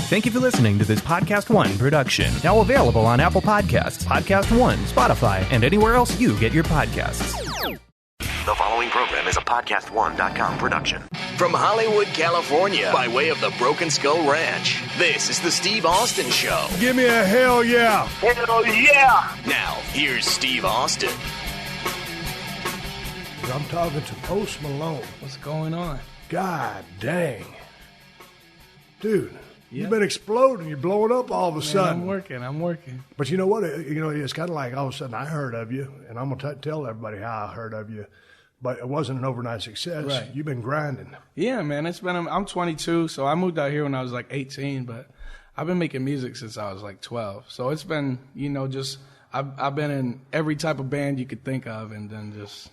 Thank you for listening to this PodcastOne production. Now available on Apple Podcasts, PodcastOne, Spotify, and anywhere else you get your podcasts. The following program is a PodcastOne.com production. From Hollywood, California, by way of the Broken Skull Ranch, this is the Steve Austin Show. Give me a hell yeah. Hell yeah. Now, here's Steve Austin. I'm talking to Post Malone. What's going on? God dang. Dude, you've been exploding. You're blowing up all of a sudden. I'm working. But you know what? It's kind of like all of a sudden I heard of you, and I'm going to tell everybody how I heard of you. But it wasn't an overnight success. Right. You've been grinding. Yeah, man. I'm 22, so I moved out here when I was like 18, but I've been making music since I was like 12. So it's been, I've been in every type of band you could think of, and then just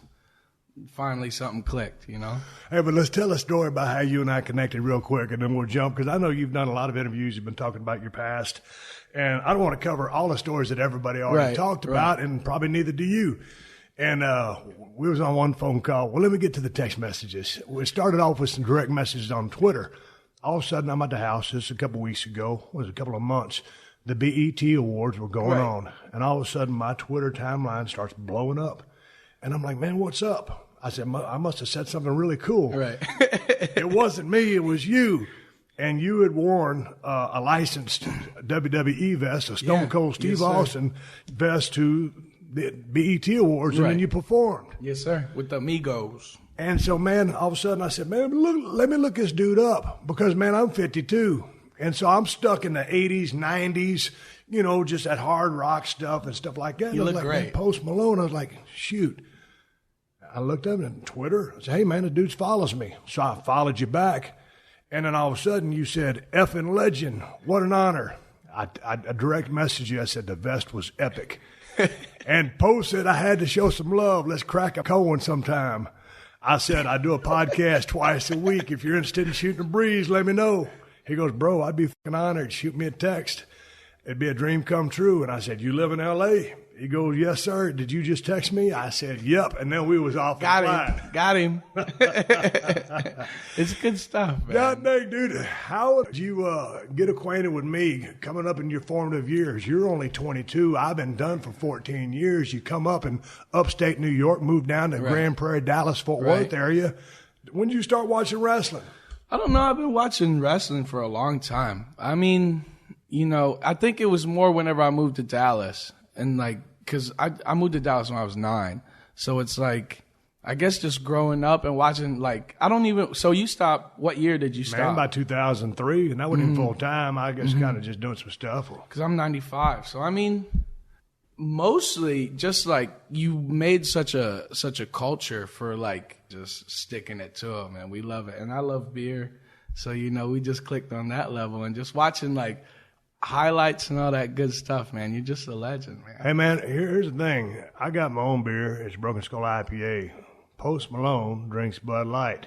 finally something clicked, Hey, but let's tell a story about how you and I connected real quick, and then we'll jump, because I know you've done a lot of interviews. You've been talking about your past, and I don't want to cover all the stories that everybody already talked about, and probably neither do you. And we was on one phone call. Well, let me get to the text messages. We started off with some direct messages on Twitter. All of a sudden, I'm at the house. This was a couple of weeks ago. It was a couple of months. The BET Awards were going on. And all of a sudden, my Twitter timeline starts blowing up. And I'm like, man, what's up? I said, I must have said something really cool. Right. It wasn't me. It was you. And you had worn a licensed WWE vest, a Stone Cold Steve Austin vest to the BET Awards, and then you performed. Yes, sir, with the Migos. And so, man, all of a sudden I said, man, let me look this dude up, because, man, I'm 52. And so I'm stuck in the 80s, 90s, just that hard rock stuff and stuff like that. You look like, great. Man, Post Malone, I was like, shoot. I looked up on Twitter. I said, hey, man, the dude follows me. So I followed you back. And then all of a sudden you said, effing legend, what an honor. I direct messaged you. I said, the vest was epic. And Post said, I had to show some love. Let's crack a Cohen sometime. I said, I do a podcast twice a week. If you're interested in shooting a breeze, let me know. He goes, bro, I'd be fucking honored. Shoot me a text. It'd be a dream come true. And I said, you live in L.A.? He goes, yes, sir. Did you just text me? I said, yep. And then we was off. Got him. It's good stuff, man. God dang, dude. How did you get acquainted with me coming up in your formative years? You're only 22. I've been done for 14 years. You come up in upstate New York, moved down to Grand Prairie, Dallas, Fort Worth area. When did you start watching wrestling? I don't know. I've been watching wrestling for a long time. I mean, I think it was more whenever I moved to Dallas. And because I moved to Dallas when I was 9. So it's like, I guess just growing up and watching, so you stopped, what year did you stop? Man, by 2003, and that wasn't even full time. I guess kind of just doing some stuff. Because I'm 95. So, I mean, mostly just you made such a culture for just sticking it to them, and we love it. And I love beer. So, we just clicked on that level and just watching highlights and all that good stuff, man. You're just a legend, man. Hey, man, here's the thing. I got my own beer. It's Broken Skull IPA. Post Malone drinks Bud Light.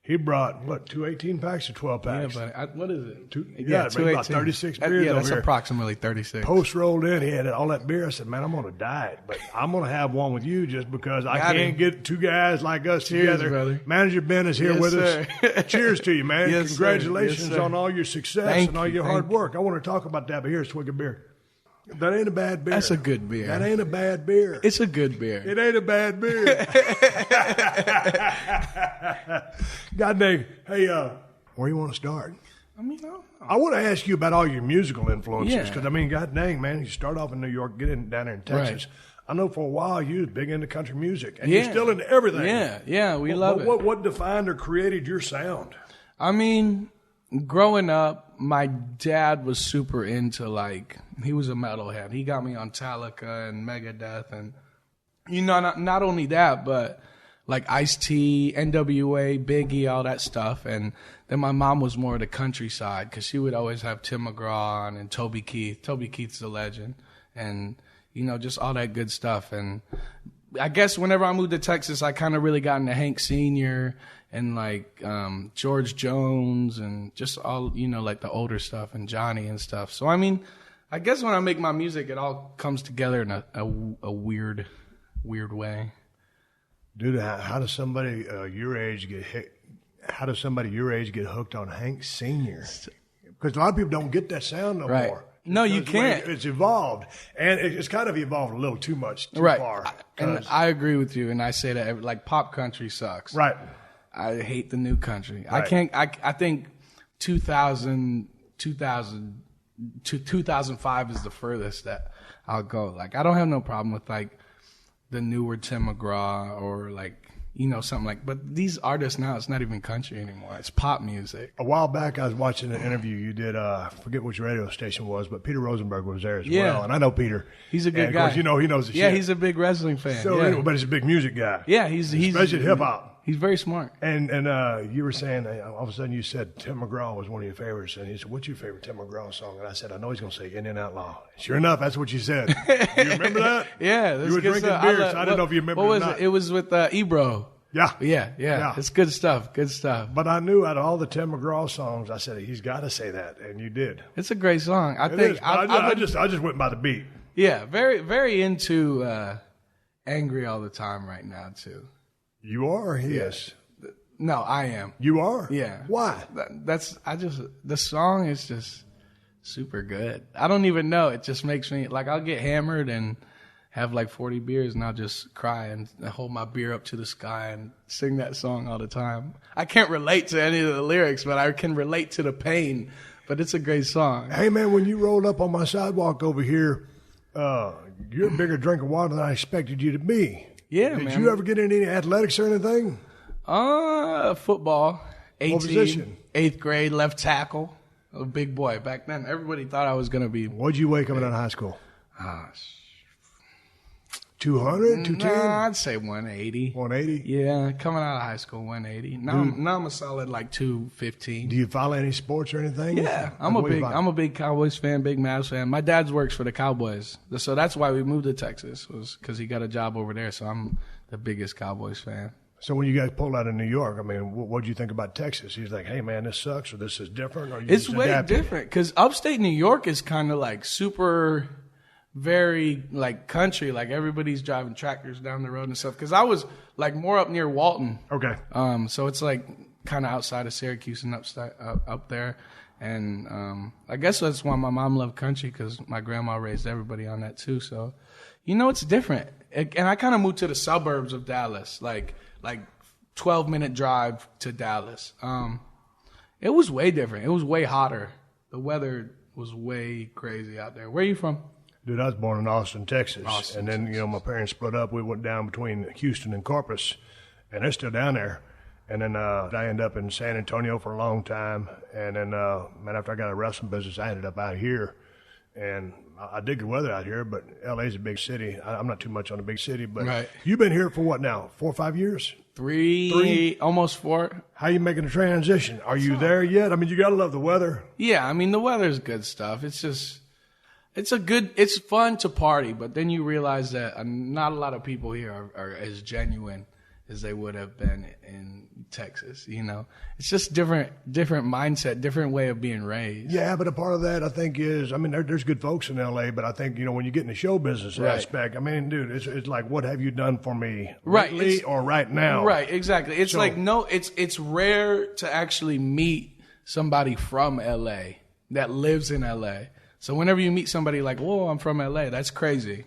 He brought, 2 18-packs or 12 packs? Yeah, but what is it? About 36 beers that's over here. Approximately 36. Post rolled in. He had all that beer. I said, man, I'm on a diet, but I'm going to have one with you just because I can't get two guys like us together. Brother. Manager Ben is here with us. Cheers to you, man. Yes, Congratulations sir. on all your success and all your hard work. I want to talk about that, but here's a swig of beer. That ain't a bad beer. That's a good beer. That ain't a bad beer. It's a good beer. It ain't a bad beer. God dang. Hey, where you want to start? I want to ask you about all your musical influences because, God dang, man, you start off in New York, get down there in Texas. Right. I know for a while you was big into country music, and you're still into everything. Yeah, we love it. What defined or created your sound? Growing up, my dad was super into he was a metalhead. He got me on Metallica and Megadeth, and not only that, but Ice-T, NWA, Biggie, all that stuff. And then my mom was more of the countryside because she would always have Tim McGraw on and Toby Keith. Toby Keith's a legend, and just all that good stuff. And I guess whenever I moved to Texas, I kind of really got into Hank Sr. and George Jones and just all, the older stuff and Johnny and stuff. So, I guess when I make my music, it all comes together in a weird way. Dude, how does somebody your age get hit? How does somebody your age get hooked on Hank Sr.? Because a lot of people don't get that sound no Right. more. No, you Because the way can't. It's evolved, and it's kind of evolved a little too much, too Right. far. And 'Cause- I agree with you, and I say that like pop country sucks. right. I hate the new country. Right. I think 2000 to 2005 is the furthest that I'll go. Like, I don't have no problem with like the newer Tim McGraw or like, you know, something like, but these artists now, it's not even country anymore. It's pop music. A while back, I was watching an interview you did. I forget which radio station it was, but Peter Rosenberg was there as Yeah. well. And I know Peter. He's a good and guy. Of course, you know, he knows the Yeah, shit. he's a big wrestling fan. So, yeah. anyway, but he's a big music guy. Yeah, he's especially hip hop. He's very smart. And you were saying, all of a sudden you said Tim McGraw was one of your favorites. And he said, what's your favorite Tim McGraw song? And I said, I know he's going to say Indian Outlaw. Sure enough, that's what you said. You remember that? Yeah. That's You were good drinking stuff. beer, so I didn't know if you remember what or was not. it? It was with Ebro. Yeah. Yeah. It's good stuff. Good stuff. But I knew out of all the Tim McGraw songs, I said, he's got to say that. And you did. It's a great song. I It think is. But I just went by the beat. yeah, very, very into Angry all the time right now too. You are or he is? No, I am. You are? Yeah. Why? The song is just super good. I don't even know. It just makes me, like, I'll get hammered and have like 40 beers and I'll just cry and hold my beer up to the sky and sing that song all the time. I can't relate to any of the lyrics, but I can relate to the pain. But it's a great song. Hey, man, when you rolled up on my sidewalk over here, you're a bigger drink of water than I expected you to be. Yeah, Did man. you ever get into any athletics or anything? Football. 18, What position? 8th grade, left tackle. A big boy. Back then, everybody thought I was going to be. What'd you weigh coming out of high school? 200, 210, Nah, I'd say 180. 180? Yeah, coming out of high school, 180. Now I'm a solid like 215. Do you follow any sports or anything? Yeah, Like, what do you follow? I'm a big Cowboys fan, big Mavs fan. My dad works for the Cowboys, so that's why we moved to Texas, was because he got a job over there. So I'm the biggest Cowboys fan. So when you guys pulled out of New York, I mean, what'd you think about Texas? He's like, hey, man, this sucks or this is different? Or you It's just way adapted? different because upstate New York is kind of like super, very like country. Like everybody's driving tractors down the road and stuff. Because I was like more up near Walton. Okay. So it's like kind of outside of Syracuse and up there. And I guess that's why my mom loved country, because my grandma raised everybody on that too. So, you know, it's different. And I kind of moved to the suburbs of Dallas, like 12-minute drive to Dallas. It was way different. It was way hotter. The weather was way crazy out there. Where are you from? Dude, I was born in Austin, Texas. Austin, and then, you know, my parents split up. We went down between Houston and Corpus, and they're still down there. And then I ended up in San Antonio for a long time. And then, man, after I got a wrestling business, I ended up out here. And I dig the weather out here, but LA's a big city. I'm not too much on a big city, but Right. You've been here for what now, 4 or 5 years? Three, almost 4. How you making the transition? Are you there yet? I mean, you got to love the weather. Yeah, I mean, the weather's good stuff. It's just, it's fun to party, but then you realize that not a lot of people here are as genuine as they would have been in Texas, you know? It's just different mindset, different way of being raised. Yeah, but a part of that, I think, is, I mean, there's good folks in L.A., but I think, you know, when you get in the show business Right. aspect, I mean, dude, it's like, what have you done for me Right, lately it's- or right now? Right, exactly. It's So- like, no, it's rare to actually meet somebody from LA that lives in LA. So whenever you meet somebody like, whoa, I'm from LA, that's crazy.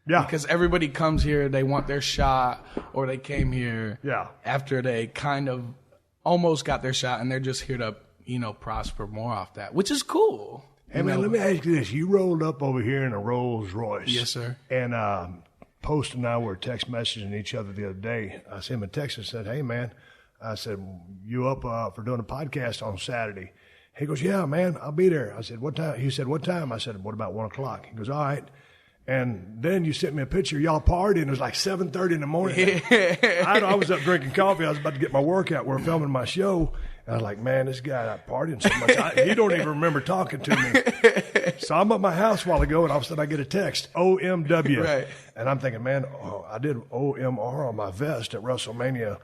Yeah. Because everybody comes here, they want their shot, or they came here Yeah. after they kind of almost got their shot, and they're just here to, you know, prosper more off that, which is cool. Hey, man, let me ask you this. You rolled up over here in a Rolls Royce. Yes, sir. And Post and I were text messaging each other the other day. I sent him a text and said, hey, man, I said, you up for doing a podcast on Saturday? He goes, yeah, man, I'll be there. I said, what time? He said, what time? I said, what about 1 o'clock? He goes, all right. And then you sent me a picture of y'all partying. It was like 7:30 in the morning. I was up drinking coffee. I was about to get my workout. We're filming my show. And I was like, man, this guy out partying so much. He don't even remember talking to me. So I'm at my house a while ago, and all of a sudden I get a text, OMW. Right. And I'm thinking, man, I did OMR on my vest at WrestleMania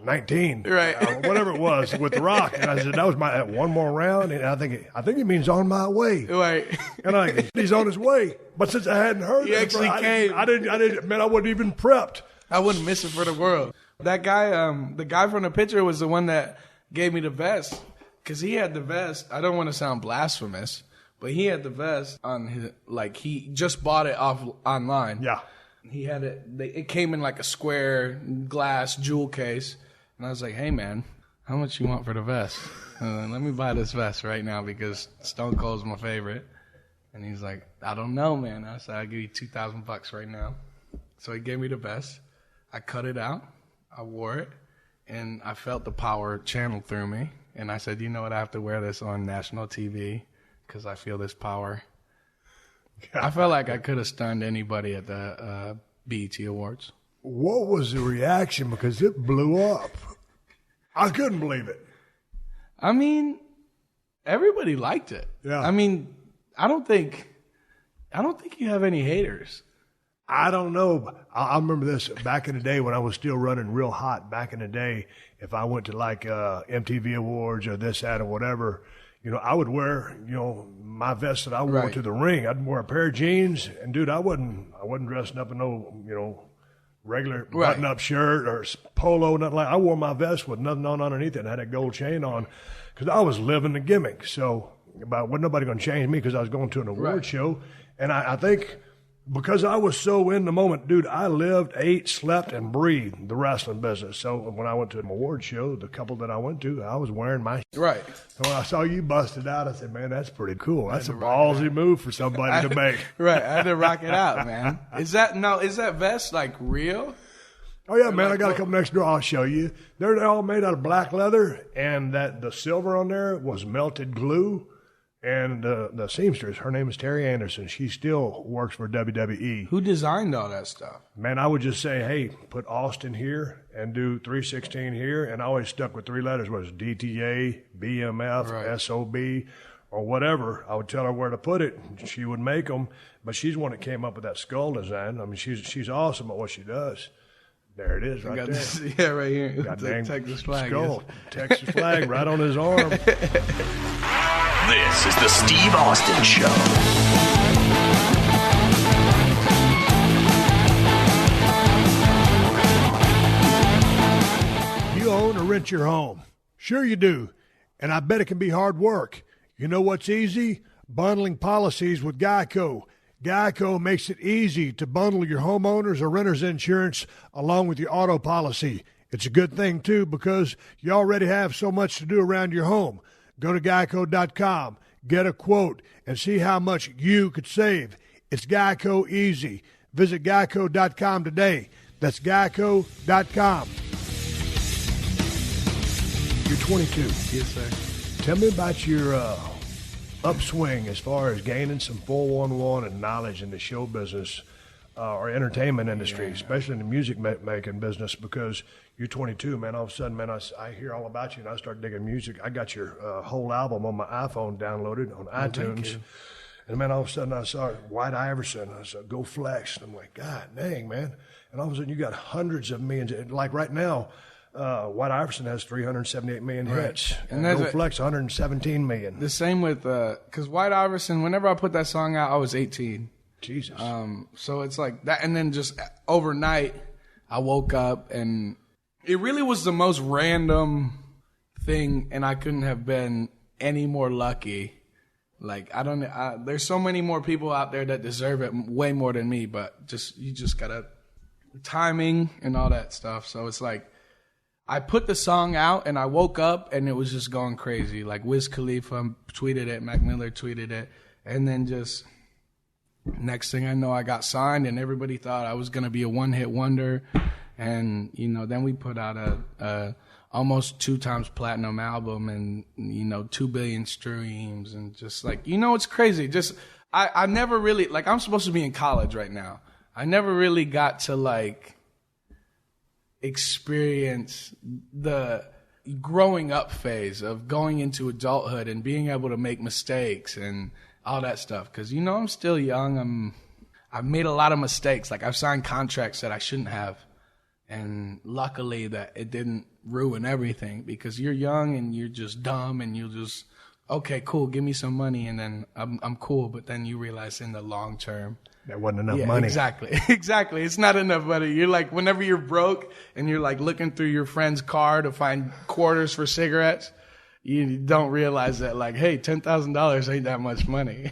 19, Right. whatever it was, with The Rock. And I said, that was my one more round. And I think it means on my way. Right. And I think he's on his way. But since I hadn't heard He it, actually came. I didn't, man, I wasn't even prepped. I wouldn't miss it for the world. That guy, the guy from the picture was the one that gave me the vest. because he had the vest. I don't want to sound blasphemous, but he had the vest on his, like he just bought it off online. Yeah. He had it. It came in like a square glass jewel case, and I was like, "Hey man, how much you want for the vest? Let me buy this vest right now because Stone Cold's my favorite." And he's like, "I don't know, man." I said, "I'll give you $2,000 right now." So he gave me the vest. I cut it out. I wore it, and I felt the power channel through me. And I said, "You know what? I have to wear this on national TV because I feel this power." I felt like I could have stunned anybody at the BET Awards. What was the reaction? Because it blew up. I couldn't believe it. I mean, everybody liked it. Yeah. I mean, I don't think you have any haters. I don't know. But I remember this back in the day when I was still running real hot. Back in the day, if I went to like MTV Awards or this, that, or whatever, you know, I would wear, you know, my vest that I wore to the ring. I'd wear a pair of jeans, and dude, I wasn't dressing up in no, you know, regular button-up shirt or polo, nothing like. I wore my vest with nothing on underneath it, and had a gold chain on, because I was living the gimmick. So, wasn't nobody going to change me because I was going to an award show, and I think. Because I was so in the moment, dude, I lived, ate, slept, and breathed the wrestling business. So when I went to an award show, the couple that I went to, I was wearing my right. So when I saw you busted out, I said, man, that's pretty cool. That's a ballsy move for somebody to make. Right. I had to rock it out, man. Is that vest like real? Oh, yeah, man, I got a couple next door. I'll show you. They're all made out of black leather, and the silver on there was melted glue. And the seamstress, her name is Terry Anderson. She still works for WWE. Who designed all that stuff? Man, I would just say, hey, put Austin here and do 316 here. And I always stuck with three letters, whether it's DTA, BMF, SOB, or whatever. I would tell her where to put it. She would make them. But she's the one that came up with that skull design. I mean, she's awesome at what she does. There it is right there. This, yeah, right here. Got the Texas flag. Skull. Texas flag right on his arm. This is the Steve Austin Show. You own or rent your home? Sure you do. And I bet it can be hard work. You know what's easy? Bundling policies with Geico. Geico makes it easy to bundle your homeowners or renters insurance along with your auto policy. It's a good thing, too, because you already have so much to do around your home. Go to geico.com, get a quote, and see how much you could save. It's Geico easy. Visit geico.com today. That's geico.com. You're 22. Yes, sir. Tell me about your upswing as far as gaining some 411 and knowledge in the show business or entertainment industry, especially in the music making business, because you're 22, man. All of a sudden, man, I hear all about you, and I start digging music. I got your whole album on my iPhone downloaded on iTunes. And, man, all of a sudden I saw White Iverson. I said, Go Flex. And I'm like, God dang, man. And all of a sudden you got hundreds of millions. Like right now, White Iverson has 378 million hits. And Go Flex, 117 million. The same with, because White Iverson, whenever I put that song out, I was 18. Jesus. So it's like that. And then just overnight, I woke up and it really was the most random thing. And I couldn't have been any more lucky. Like, there's so many more people out there that deserve it way more than me, but you just gotta timing and all that stuff. So it's like, I put the song out and I woke up and it was just going crazy. Like Wiz Khalifa tweeted it, Mac Miller tweeted it, and then just next thing I know, I got signed and everybody thought I was going to be a one-hit wonder. And, you know, then we put out a almost 2 times platinum album and, you know, 2 billion streams and just like, you know, it's crazy. Just, I never really, like, I'm supposed to be in college right now. I never really got to like experience the growing up phase of going into adulthood and being able to make mistakes and all that stuff. Cause you know, I'm still young. I've made a lot of mistakes. Like I've signed contracts that I shouldn't have. And luckily that it didn't ruin everything, because you're young and you're just dumb and you'll just, okay, cool, give me some money. And then I'm cool. But then you realize in the long term, there wasn't enough money. Exactly. Exactly. It's not enough money. You're like, whenever you're broke and you're like looking through your friend's car to find quarters for cigarettes, you don't realize that, like, hey, $10,000 ain't that much money.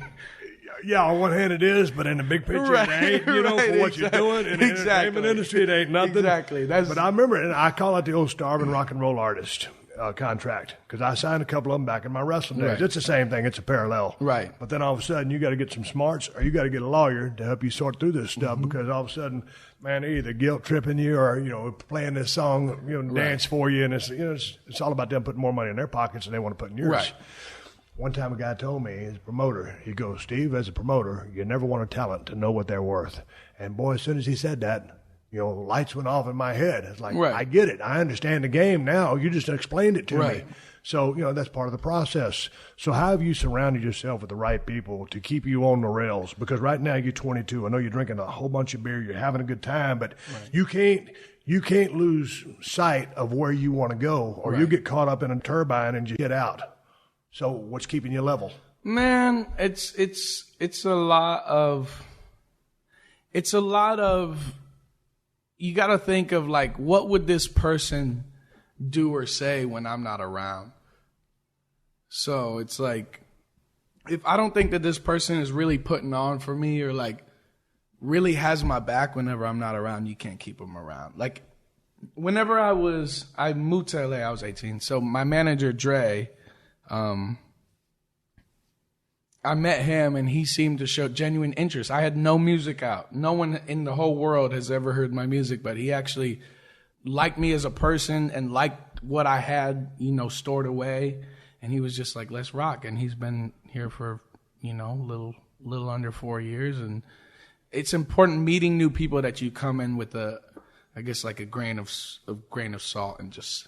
Yeah, on one hand it is, but in the big picture it ain't, for what you're doing. In the entertainment industry, it ain't nothing. Exactly. But I remember, and I call it the old starving rock and roll artist contract, because I signed a couple of them back in my wrestling days. Right. It's the same thing. It's a parallel. Right. But then all of a sudden, you got to get some smarts, or you got to get a lawyer to help you sort through this stuff, because all of a sudden, man, they're either guilt tripping you or, playing this song, dance for you, and it's all about them putting more money in their pockets than they want to put in yours. Right. One time a guy told me, his promoter, he goes, Steve, as a promoter, you never want a talent to know what they're worth. And boy, as soon as he said that, lights went off in my head. It's like, I get it. I understand the game now. You just explained it to me. So, that's part of the process. So how have you surrounded yourself with the right people to keep you on the rails? Because right now you're 22. I know you're drinking a whole bunch of beer. You're having a good time, but you can't lose sight of where you want to go, or you get caught up in a turbine and you get out. So what's keeping you level? Man, it's a lot of you got to think of, like, what would this person do or say when I'm not around? So it's like, if I don't think that this person is really putting on for me, or like really has my back whenever I'm not around, you can't keep them around. Like, whenever I moved to LA, I was 18. So my manager, Dre, I met him, and he seemed to show genuine interest. I had no music out. No one in the whole world has ever heard my music, but he actually liked me as a person and liked what I had, stored away. And he was just like, let's rock. And he's been here for, little under 4 years. And it's important meeting new people that you come in with a grain of salt, and just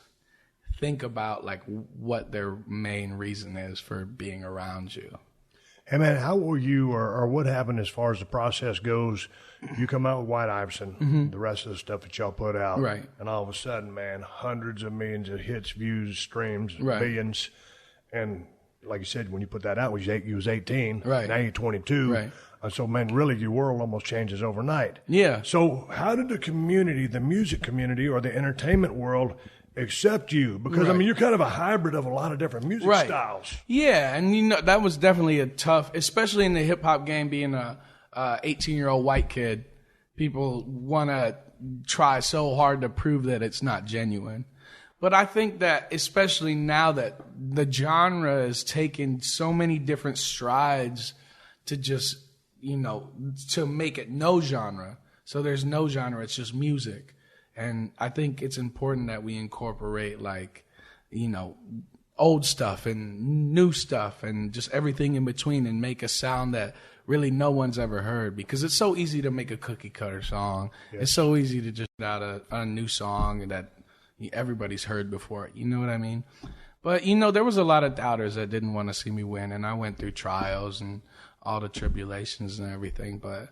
think about, like, what their main reason is for being around you. Hey, man, how were you, or what happened as far as the process goes? You come out with White Iverson, the rest of the stuff that y'all put out. Right. And all of a sudden, man, hundreds of millions of hits, views, streams, billions. And like you said, when you put that out, you was 18. Right. Now you're 22. Right. So, man, really, your world almost changes overnight. Yeah. So how did the community, the music community, or the entertainment world accept you? Because, I mean, you're kind of a hybrid of a lot of different music styles. Yeah, and that was definitely a tough, especially in the hip-hop game, being a 18-year-old white kid. People want to try so hard to prove that it's not genuine. But I think that, especially now that the genre is taking so many different strides to just, to make it no genre. So there's no genre, it's just music. And I think it's important that we incorporate, like, old stuff and new stuff and just everything in between, and make a sound that really no one's ever heard. Because it's so easy to make a cookie cutter song. Yeah. It's so easy to just put out a new song that everybody's heard before. You know what I mean? But, there was a lot of doubters that didn't want to see me win. And I went through trials and all the tribulations and everything. But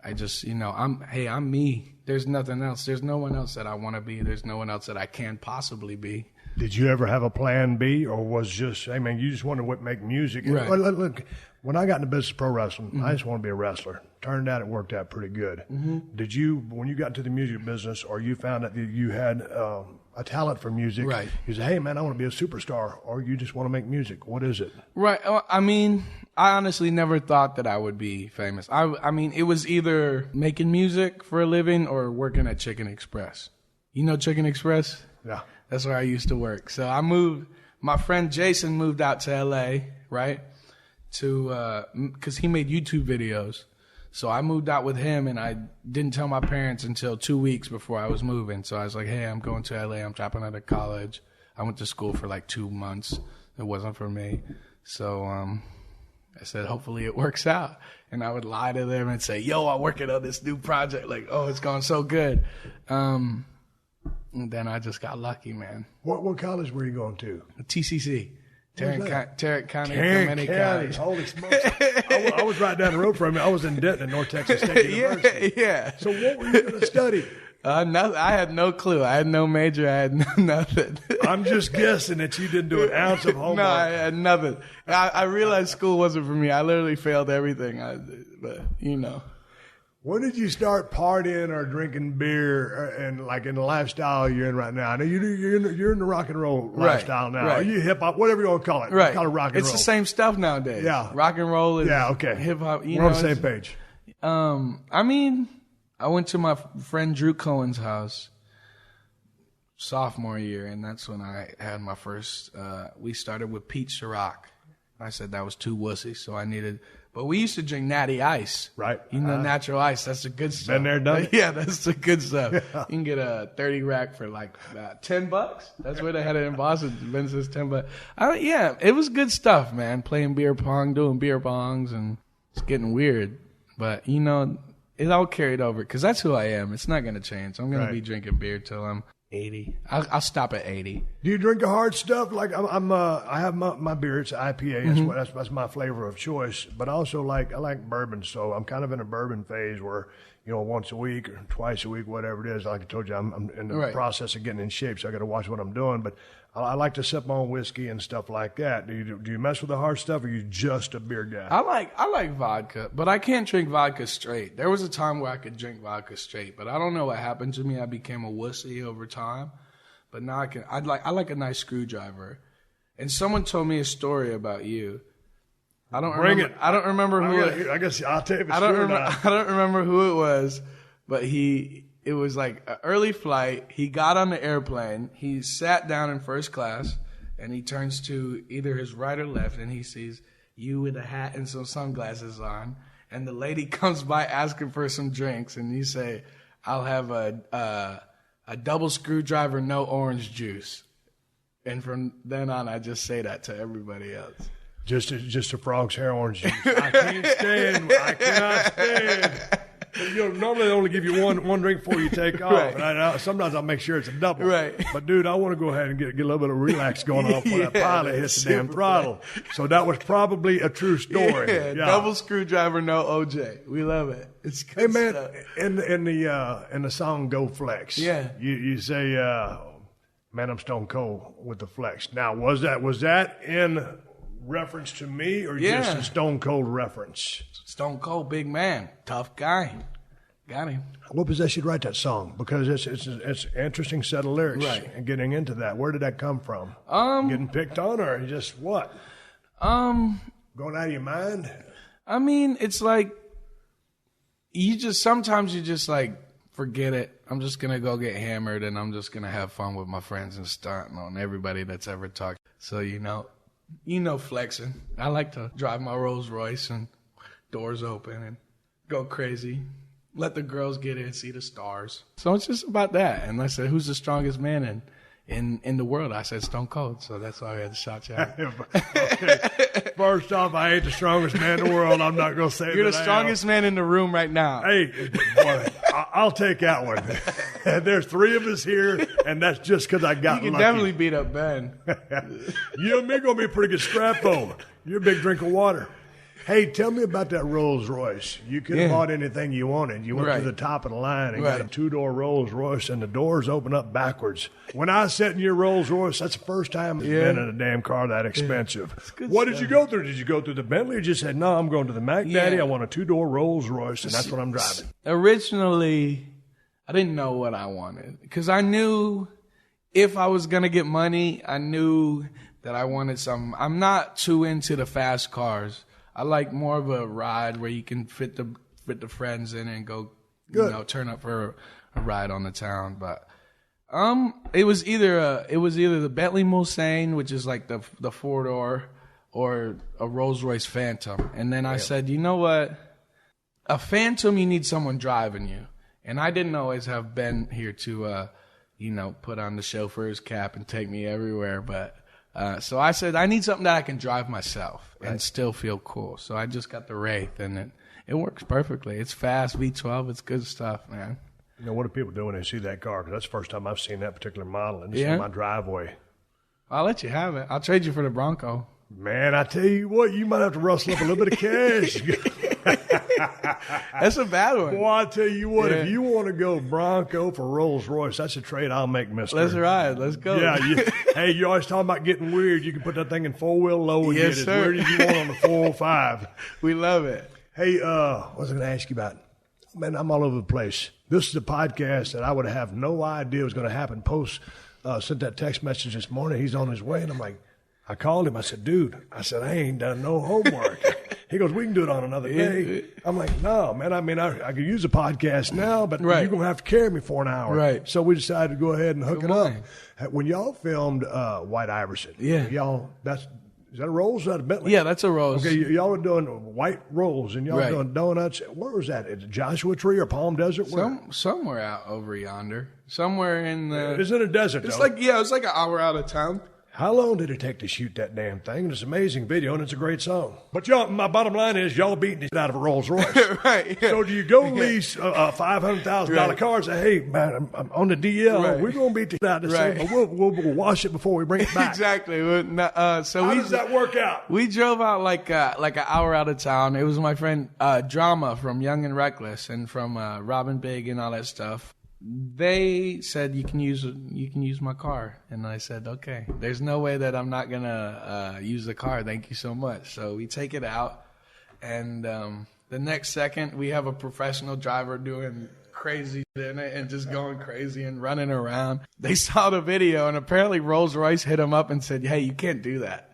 I just, I'm me. There's nothing else. There's no one else that I want to be. There's no one else that I can possibly be. Did you ever have a plan B, or was just, hey, man, you just wanted to make music? Right. Look, when I got into business of pro wrestling, I just wanted to be a wrestler. Turned out it worked out pretty good. Did you, when you got into the music business, or you found that you had a talent for music, you said, hey, man, I want to be a superstar, or you just want to make music? What is it? Right. I mean, I honestly never thought that I would be famous. I mean, it was either making music for a living or working at Chicken Express. You know Chicken Express? Yeah. That's where I used to work. So my friend Jason moved out to LA, right? Because he made YouTube videos. So I moved out with him, and I didn't tell my parents until 2 weeks before I was moving. So I was like, hey, I'm going to LA. I'm dropping out of college. I went to school for like 2 months. It wasn't for me. So I said, hopefully it works out. And I would lie to them and say, yo, I'm working on this new project. Like, oh, it's going so good. And then I just got lucky, man. What college were you going to? TCC. Tarrant County Community College. Holy smokes. I was right down the road from you. I was in Denton at North Texas State University. Yeah. So what were you going to study? Nothing. I had no clue. I had no major. I had nothing. I'm just guessing that you didn't do an ounce of homework. No, I had nothing. I realized school wasn't for me. I literally failed everything. But. When did you start partying or drinking beer and like in the lifestyle you're in right now? I know you're in the rock and roll lifestyle now. Right. Are you hip hop, whatever you want to call it. Right. Call it rock and roll. It's the same stuff nowadays. Yeah. Rock and roll is okay. hip hop. We're on the same page. I mean, I went to my friend Drew Cohen's house sophomore year, and that's when I had my first. We started with Pete Ciroc. I said that was too wussy, so I needed. But we used to drink Natty Ice. Right. Natural ice. That's the good stuff. Been there, done it? Yeah, that's the good stuff. You can get a 30 rack for like $10. That's where they had it in Boston. Ben says $10. Yeah, it was good stuff, man. Playing beer pong, doing beer bongs, and it's getting weird. But, it all carried over because that's who I am. It's not going to change. I'm going to be drinking beer till I'm 80. I'll stop at 80. Do you drink the hard stuff? Like I have my beer. It's IPA. That's my flavor of choice. But I also I like bourbon. So I'm kind of in a bourbon phase where once a week or twice a week, whatever it is. Like I told you, I'm in the process of getting in shape, so I got to watch what I'm doing. But I like to sip on whiskey and stuff like that. Do you mess with the hard stuff, or are you just a beer guy? I like vodka, but I can't drink vodka straight. There was a time where I could drink vodka straight, but I don't know what happened to me. I became a wussy over time. But now I can. I like a nice screwdriver. And someone told me a story about you. I don't remember who. I guess I'll tell you. I don't remember who it was, but it was like an early flight. He got on the airplane. He sat down in first class, and he turns to either his right or left, and he sees you with a hat and some sunglasses on. And the lady comes by asking for some drinks, and you say, "I'll have a double screwdriver, no orange juice." And from then on, I just say that to everybody else. Just a frog's hair orange juice. I cannot stand. Normally they only give you one drink before you take off. Right. And sometimes I'll make sure it's a double. Right. But dude, I want to go ahead and get a little bit of relax going on before that pilot hits the damn throttle. So that was probably a true story. Yeah. Double screwdriver, no OJ. We love it. It's good Hey man, stuff. in the song Go Flex. Yeah. You say, man, I'm stone cold with the flex. Now was that in reference to me or just a stone cold reference? Stone cold, big man, tough guy. Got him. What possessed you to write that song? Because it's an interesting set of lyrics. Right. And getting into that, where did that come from? Getting picked on, or just what? Going out of your mind? I mean, it's like sometimes you just like forget it. I'm just gonna go get hammered, and I'm just gonna have fun with my friends and starting on everybody that's ever talked. So flexing. I like to drive my Rolls Royce and doors open and go crazy. Let the girls get in, see the stars. So it's just about that. And I said, who's the strongest man in the world? I said Stone Cold. So that's why I had to shout you out. Okay. First off, I ain't the strongest man in the world. I'm not going to say You're the strongest man in the room right now. Hey, boy, I'll take that one. There's three of us here, and that's just because I got lucky. You can definitely beat up Ben. You and me going to be a pretty good strap-on. You're a big drink of water. Hey, tell me about that Rolls Royce. You could have bought anything you wanted. You went to the top of the line and got a two-door Rolls Royce, and the doors open up backwards. When I sat in your Rolls Royce, that's the first time I've been in a damn car that expensive. What did you go through? Did you go through the Bentley or just said, no, I'm going to the Mac Daddy. I want a two-door Rolls Royce, and that's what I'm driving? Originally, I didn't know what I wanted because I knew if I was going to get money, I knew that I wanted something. I'm not too into the fast cars. I like more of a ride where you can fit the friends in and go, turn up for a ride on the town. But it was either the Bentley Mulsanne, which is like the 4-door, or a Rolls Royce Phantom. And then I said, you know what? A Phantom, you need someone driving you. And I didn't always have Ben here to, put on the chauffeur's cap and take me everywhere, but. So I said, I need something that I can drive myself and still feel cool. So I just got the Wraith, and it works perfectly. It's fast, V12. It's good stuff, man. What do people do when they see that car? Because that's the first time I've seen that particular model, and it's in my driveway. I'll let you have it. I'll trade you for the Bronco. Man, I tell you what, you might have to rustle up a little bit of cash. That's a bad one. Boy, I tell you what, if you want to go Bronco for Rolls Royce, that's a trade I'll make, mister. Let's ride. Let's go. Yeah. Hey, you're always talking about getting weird. You can put that thing in 4-wheel low and get as weird as you want on the 405. We love it. Hey, what was I going to ask you about? Man, I'm all over the place. This is a podcast that I would have no idea was going to happen. Post sent that text message this morning. He's on his way, and I'm like, I called him. I said, dude, I ain't done no homework. He goes, we can do it on another day. I'm like, no, man. I mean, I could use a podcast now, but you're going to have to carry me for an hour. Right. So we decided to go ahead and hook it up. When y'all filmed White Iverson, is that a Rolls or is that a Bentley? Yeah, that's a Rolls. Okay, y'all were doing white Rolls and y'all were doing donuts. Where was that? Is it Joshua Tree or Palm Desert? Somewhere out over yonder. Somewhere in the... It's in a desert, It's though. it's like an hour out of town. How long did it take to shoot that damn thing? It's an amazing video, and it's a great song. But y'all, my bottom line is y'all beating the shit out of a Rolls Royce. Right. So do you go lease a $500,000 car and say, hey, man, I'm on the DL. We're going to beat the shit out of this thing, but we'll wash it before we bring it back. Exactly. How does that work out? We drove out like an hour out of town. It was my friend Drama from Young and Reckless and from Robin Big and all that stuff. They said you can use my car, and I said okay. There's no way that I'm not gonna use the car. Thank you so much. So we take it out, and the next second we have a professional driver doing crazy in it and just going crazy and running around. They saw the video, and apparently Rolls Royce hit him up and said, "Hey, you can't do that."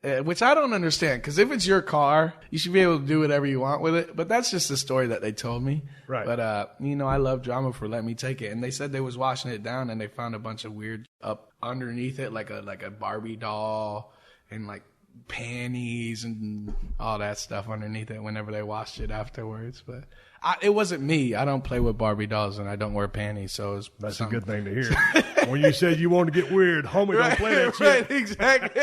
Which I don't understand, because if it's your car, you should be able to do whatever you want with it. But that's just the story that they told me. Right. But, I love Drama for letting me take it. And they said they was washing it down, and they found a bunch of weird up underneath it, like a Barbie doll and, like, panties and all that stuff underneath it whenever they washed it afterwards. But it wasn't me. I don't play with Barbie dolls, and I don't wear panties, so that's a good thing to hear. When you said you wanted to get weird, homie, don't play that shit. Right, exactly.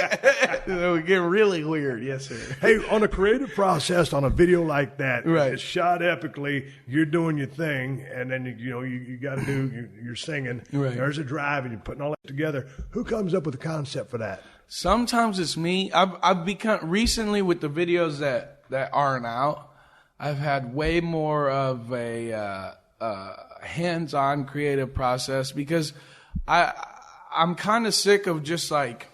We get really weird, yes, sir. Hey, on a creative process, on a video like that, right. It's shot epically, you're doing your thing, and then you got to do, you're singing. Right. There's a drive, and you're putting all that together. Who comes up with the concept for that? Sometimes it's me. I've become recently with the videos that aren't out. I've had way more of a hands-on creative process because I'm kind of sick of just like,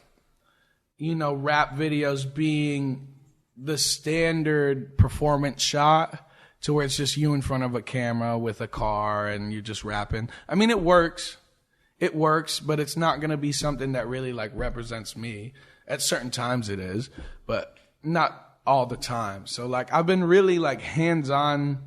rap videos being the standard performance shot to where it's just you in front of a camera with a car and you're just rapping. I mean, it works. It works, but it's not going to be something that really like represents me. At certain times it is, but not all the time. So like I've been really like hands-on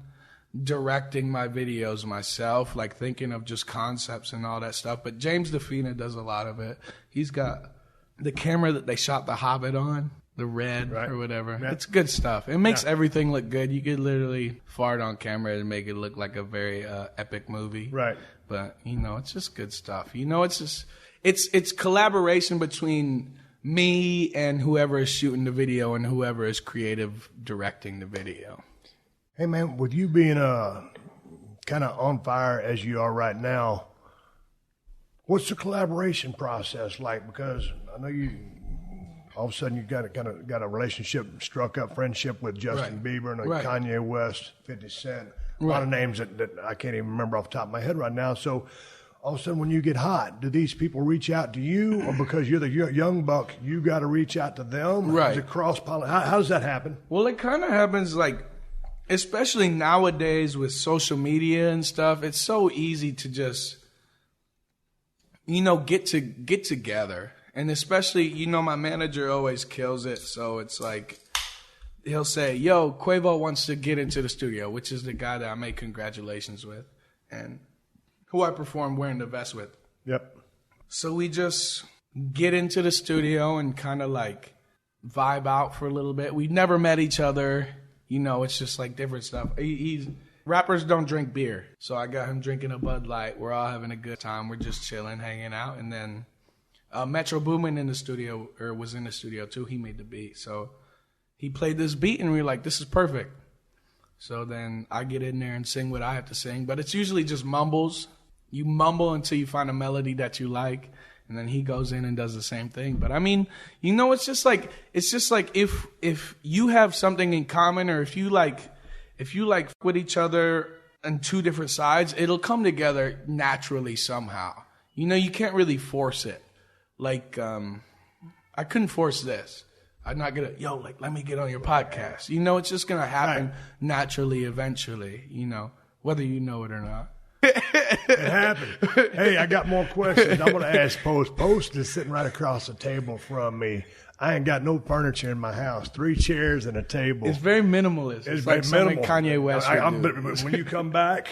directing my videos myself, like thinking of just concepts and all that stuff. But James DeFina does a lot of it. He's got the camera that they shot The Hobbit on, the red or whatever. Yeah. It's good stuff. It makes everything look good. You could literally fart on camera and make it look like a very epic movie. Right. But, it's just good stuff. It's just, it's collaboration between me and whoever is shooting the video and whoever is creative directing the video. Hey, man, with you being kind of on fire as you are right now, what's the collaboration process like? Because I know you, all of a sudden, you got a relationship, struck up friendship with Justin Bieber and Kanye West, 50 Cent. A lot of names that I can't even remember off the top of my head right now. So all of a sudden when you get hot, do these people reach out to you? Or because you're the young buck, you got to reach out to them? Right. Is it cross-pollinate? How does that happen? Well, it kind of happens like, especially nowadays with social media and stuff, it's so easy to just, get together. And especially, my manager always kills it. So it's like, he'll say, yo, Quavo wants to get into the studio, which is the guy that I made Congratulations with and who I performed Wearing the Vest with. Yep. So we just get into the studio and kind of like vibe out for a little bit. We've never met each other. It's just like different stuff. Rappers don't drink beer. So I got him drinking a Bud Light. We're all having a good time. We're just chilling, hanging out. And then Metro Boomin was in the studio too. He made the beat. So he played this beat and we were like, this is perfect. So then I get in there and sing what I have to sing. But it's usually just mumbles. You mumble until you find a melody that you like. And then he goes in and does the same thing. But I mean, it's just like if you have something in common or if you like with each other on two different sides, it'll come together naturally somehow. You can't really force it. Like, I couldn't force this. I'm not going to, let me get on your podcast. It's just going to happen naturally eventually, whether you know it or not. It happened. Hey, I got more questions. I'm going to ask Post. Post is sitting right across the table from me. I ain't got no furniture in my house. 3 chairs and a table. It's very minimalist. It's like minimal. Kanye West But when you come back,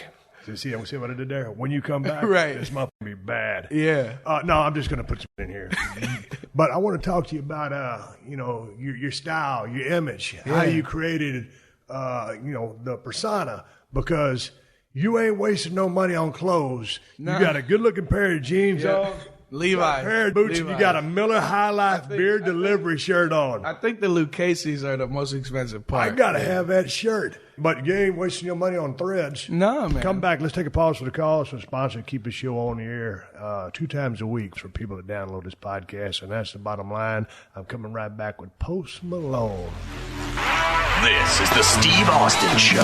see what I did there? When you come back, right. This motherfucker be bad. Yeah. No, I'm just going to put some in here. But I want to talk to you about, your style, your image, how you created, the persona, because you ain't wasting no money on clothes. Nah. You got a good-looking pair of jeans on. Levi's. A pair of boots, and you got a Miller High Life beer delivery shirt on. I think the Lucchese's are the most expensive part. I got to have that shirt. But you ain't wasting your money on threads. No, man. Come back. Let's take a pause for the calls. Some sponsor keep the show on the air 2 times a week for people that download this podcast. And that's the bottom line. I'm coming right back with Post Malone. This is the Steve Austin Show.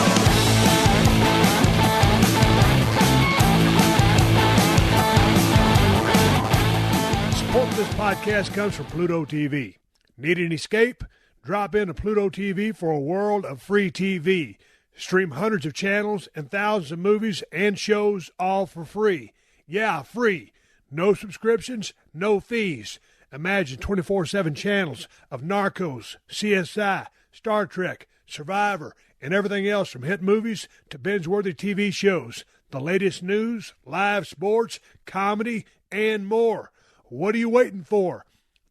Support for this podcast comes from Pluto TV. Need an escape? Drop into Pluto TV for a world of free TV. Stream hundreds of channels and thousands of movies and shows all for free. Yeah, free. No subscriptions, no fees. Imagine 24/7 channels of Narcos, CSI, Star Trek, Survivor, and everything else from hit movies to binge-worthy TV shows. The latest news, live sports, comedy, and more. What are you waiting for?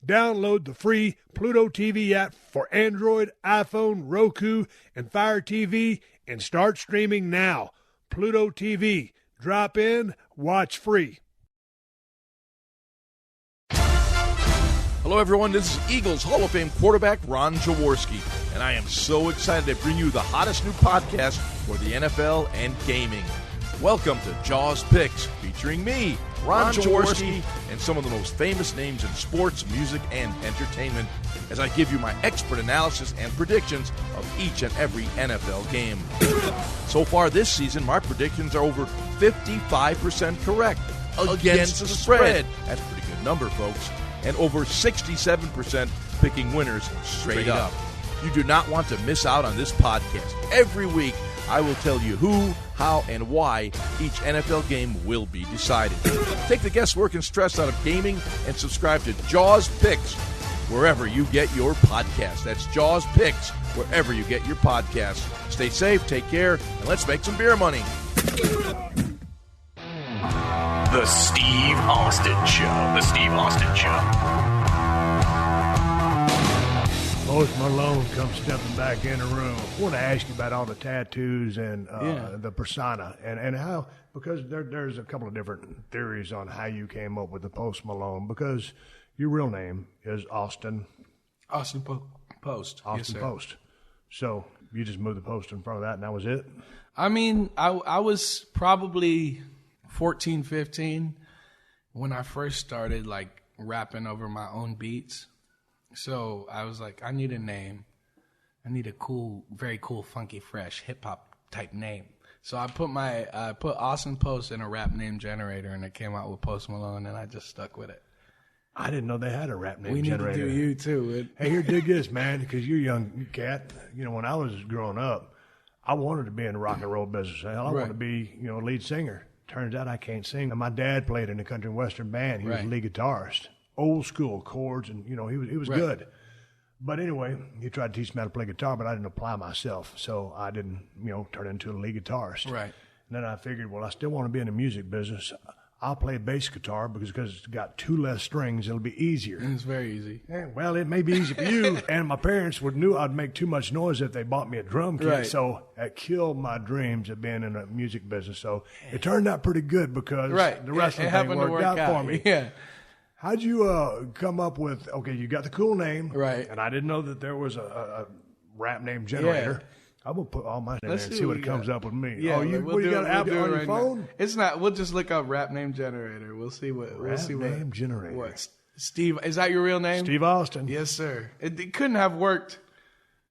Download the free Pluto TV app for Android, iPhone, Roku, and Fire TV and start streaming now. Pluto TV. Drop in, watch free. Hello, everyone. This is Eagles Hall of Fame quarterback Ron Jaworski, and I am so excited to bring you the hottest new podcast for the NFL and gaming. Welcome to Jaws Picks, featuring me, Ron Jaworski, and some of the most famous names in sports, music, and entertainment, as I give you my expert analysis and predictions of each and every NFL game. So far this season, my predictions are over 55% correct against the spread. That's a pretty good number, folks. And over 67% picking winners straight up. You do not want to miss out on this podcast. Every week, I will tell you who, how, and why each NFL game will be decided. Take the guesswork and stress out of gaming and subscribe to Jaws Picks wherever you get your podcast. That's Jaws Picks wherever you get your podcast. Stay safe, take care, and let's make some beer money. The Steve Austin Show. The Steve Austin Show. Post Malone comes stepping back in the room. I want to ask you about all the tattoos and the persona and how, because there's a couple of different theories on how you came up with the Post Malone, because your real name is Austin. Austin Post. Austin Yes, Post. So you just moved the post in front of that and that was it? I mean, I was probably 14, 15 when I first started like rapping over my own beats. So I was like, I need a name. I need a cool, very cool, funky, fresh hip hop type name. So I put Austin Post in a rap name generator, and it came out with Post Malone, and I just stuck with it. I didn't know they had a rap name we generator. We need to do you too. Hey, here, dig this, man, because you're a young cat. You know, when I was growing up, I wanted to be in the rock and roll business. Hell, I wanted to be, a lead singer. Turns out I can't sing. And my dad played in a country and western band. He was a lead guitarist. Old school chords, and, he was good. But anyway, he tried to teach me how to play guitar, but I didn't apply myself. So I didn't, turn into a lead guitarist. Right. And then I figured, well, I still want to be in the music business. I'll play bass guitar because it's got 2 less strings. It'll be easier. It's very easy. Yeah, well, it may be easy for you. And my parents knew I'd make too much noise if they bought me a drum kit. Right. So that killed my dreams of being in a music business. So it turned out pretty good because the rest of the thing worked out for me. Yeah. How'd you come up with, okay, you got the cool name. Right. And I didn't know that there was a rap name generator. Yeah. I'm going to put all mine in there and see what it comes up with me. Yeah, oh, you got an app on your phone? Now. It's not. We'll just look up rap name generator. We'll see what. Rap name generator. What? Steve, is that your real name? Steve Austin. Yes, sir. It couldn't have worked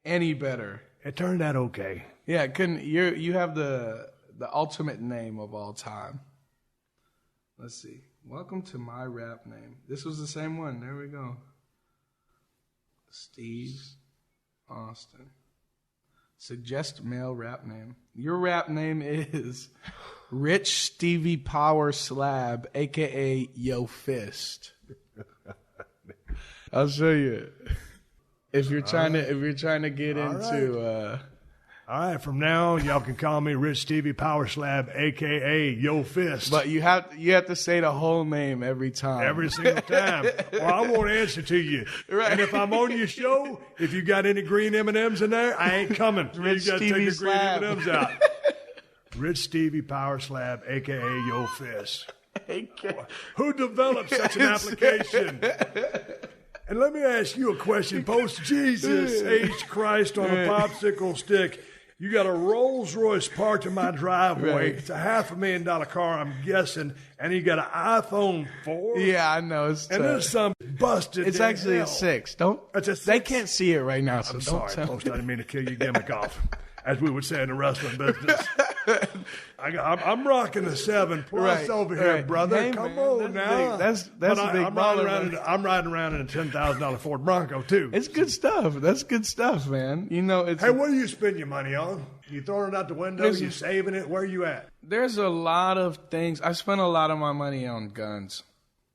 any better. It turned out okay. Yeah, it couldn't. You have the ultimate name of all time. Let's see. Welcome to my rap name. This was the same one. There we go. Steve Austin. Suggest male rap name. Your rap name is Rich Stevie Power Slab, a.k.a. Yo Fist. I'll show you. If you're trying to get into... All right, from now on, y'all can call me Rich Stevie Power Slab, a.k.a. Yo Fist. But you have to say the whole name every time. Every single time. Or I won't answer to you. Right. And if I'm on your show, if you got any green M&Ms in there, I ain't coming. Rich You got to Stevie take the green Slab. M&Ms out. Rich Stevie Power Slab, a.k.a. Yo Fist. Who developed such an application? And let me ask you a question. Post Jesus H. Christ on a popsicle stick. You got a Rolls Royce parked in my driveway. Right. It's a $500,000 car, I'm guessing. And you got an iPhone 4. Yeah, I know. And there's some busted. It's actually a 6. It's a 6. They can't see it right now, so I'm don't sorry, tell Post. I didn't mean to kill your gimmick off, as we would say in the wrestling business. I'm rocking a 7+ Right, over here, right. brother. Hey, Come man, on now. that's But a big I'm baller. I'm riding around in a $10,000 Ford Bronco too. It's good stuff. That's good stuff, man. You know, it's Hey, what do you spend your money on? You throwing it out the window? You saving it? Where you at? there's a lot of things. I spend a lot of my money on guns.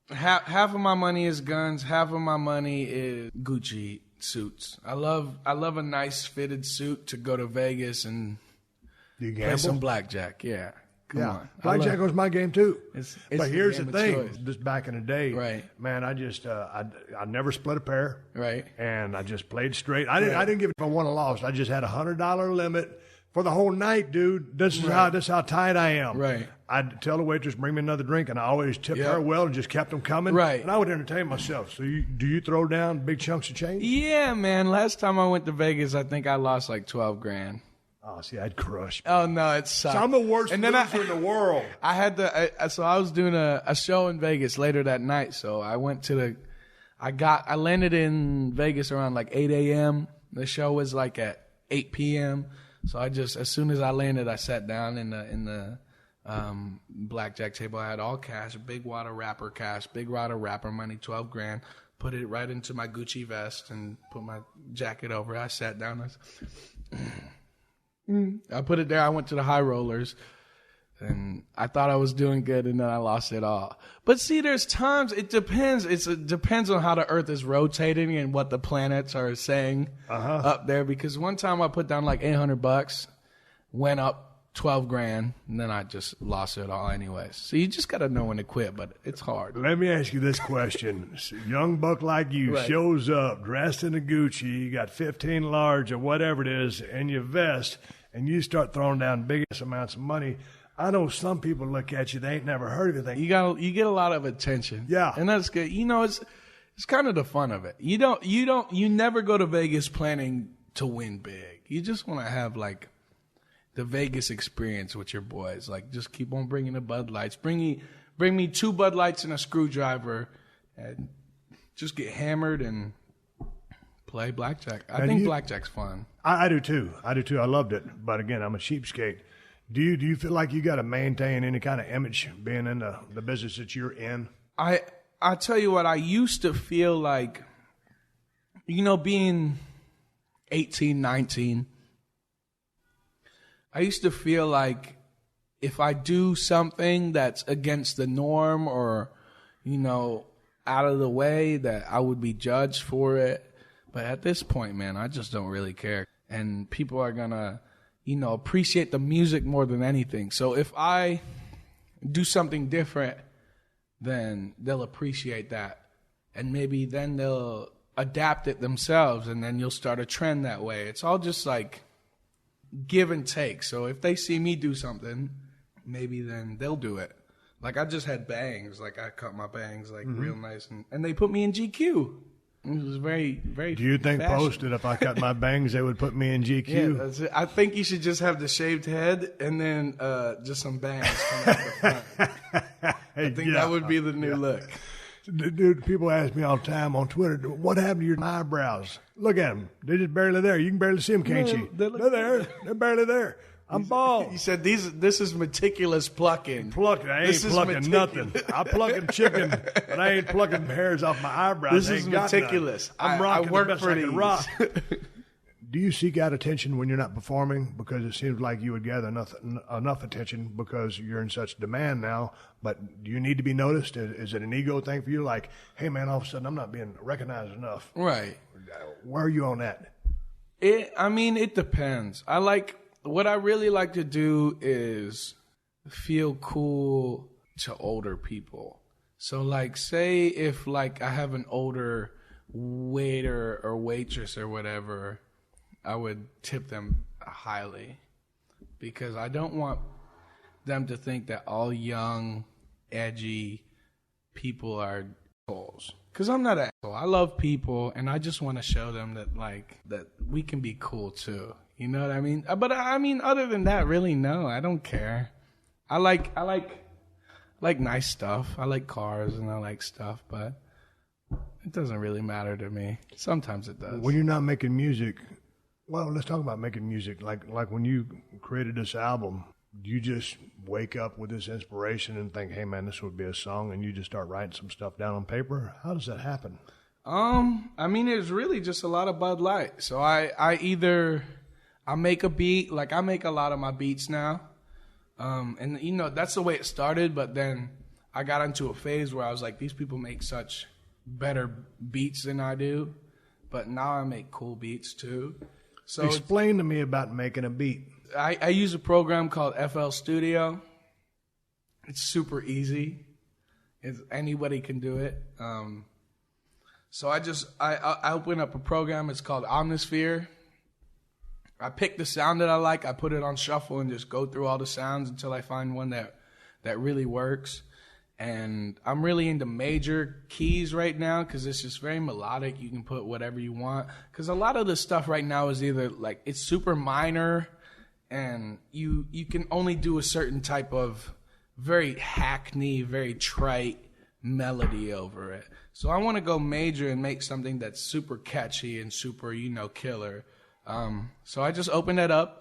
Half of my money is guns. Half of my money is Gucci suits. I love a nice fitted suit to go to Vegas and Do you play gamble? some blackjack. Yeah. Come on. Blackjack was my game too. It's But the here's the game of thing: choice. just back in the day, Right. man, I just I never split a pair, Right. and I just played straight. I didn't give it if I won or lost. I just had $100 limit for the whole night, dude. This is how tight I am. Right. I'd tell the waitress, bring me another drink, and I always tipped Yeah. her well and just kept them coming. Right. And I would entertain myself. So do you throw down big chunks of change? Yeah, man. Last time I went to Vegas, I think I lost like $12,000. Oh, see, I'd crush. Oh no, it sucked. So I'm the worst And then loser in the world. I had so I was doing a show in Vegas later that night. So I went to I landed in Vegas around like 8 a.m. The show was like at 8 p.m. So as soon as I landed, I sat down in the blackjack table. I had all cash, big wad of rapper cash, big wad of rapper money, $12,000. Put it right into my Gucci vest and put my jacket over it. I sat down. I put it there. I went to the high rollers, and I thought I was doing good, and then I lost it all. But see, there's times it depends. It depends on how the Earth is rotating and what the planets are saying up there. Because one time I put down like $800, went up $12,000, and then I just lost it all anyways. So you just got to know when to quit, but it's hard. Let me ask you this question. A young buck like you Right. shows up dressed in a Gucci, you got 15 large or whatever it is in your vest, and you start throwing down big amounts of money. I know some people look at you, they ain't never heard of anything. You get a lot of attention. Yeah. And that's good. You know, it's kind of the fun of it. You never go to Vegas planning to win big. You just want to have like the Vegas experience with your boys. Like, just keep on bringing the Bud Lights. Bring me 2 Bud Lights and a screwdriver, and just get hammered and play blackjack. I think blackjack's fun. I do too. I loved it. But again, I'm a cheapskate. Do you feel like you got to maintain any kind of image being in the business that you're in? I tell you what, I used to feel like, being 18, 19, I used to feel like if I do something that's against the norm or, out of the way, that I would be judged for it. But at this point, man, I just don't really care. And people are going to, appreciate the music more than anything. So if I do something different, then they'll appreciate that. And maybe then they'll adapt it themselves, and then you'll start a trend that way. It's all just like give and take. So if they see me do something, maybe then they'll do it. Like I just had bangs. Like I cut my bangs like real nice. And they put me in GQ. It was very, very Do you think fashion. Post that if I cut my bangs, they would put me in GQ? Yeah, that's it. I think you should just have the shaved head and then just some bangs coming out the front. I think that would be the new look. Dude, people ask me all the time on Twitter, what happened to your eyebrows? Look at them. They're just barely there. You can barely see them, can't you? They're there. They're barely there. I'm bald. You said this is meticulous plucking. Plucking. I ain't plucking nothing. I'm plucking chicken, but I ain't plucking hairs off my eyebrows. This I is ain't got meticulous. none. I'm I rocking work the best for I can these. rock. Do you seek out attention when you're not performing? Because it seems like you would gather enough attention because you're in such demand now. But do you need to be noticed? Is it an ego thing for you? Like, hey, man, all of a sudden I'm not being recognized enough. Right. Where are you on that? It depends. What I really like to do is feel cool to older people. So, like, say if, like, I have an older waiter or waitress or whatever, I would tip them highly because I don't want them to think that all young, edgy people are assholes. Because I'm not an asshole. I love people, and I just want to show them that we can be cool too. You know what I mean? But I mean, other than that, really, no, I don't care. I like nice stuff. I like cars and I like stuff, but it doesn't really matter to me. Sometimes it does. When you're not making music, well, let's talk about making music. Like when you created this album, do you just wake up with this inspiration and think, hey, man, this would be a song, and you just start writing some stuff down on paper? How does that happen? I mean, it's really just a lot of Bud Light. So I make a beat. Like, I make a lot of my beats now. And, you know, that's the way it started. But then I got into a phase where I was like, these people make such better beats than I do. But now I make cool beats, too. So explain to me about making a beat. I use a program called FL Studio. It's super easy. Anybody can do it. So I open up a program. It's called Omnisphere. I pick the sound that I like. I put it on shuffle and just go through all the sounds until I find one that really works. And I'm really into major keys right now because it's just very melodic. You can put whatever you want. Because a lot of the stuff right now is either like it's super minor and you can only do a certain type of very hackney, very trite melody over it. So I want to go major and make something that's super catchy and super, killer. So I just open that up.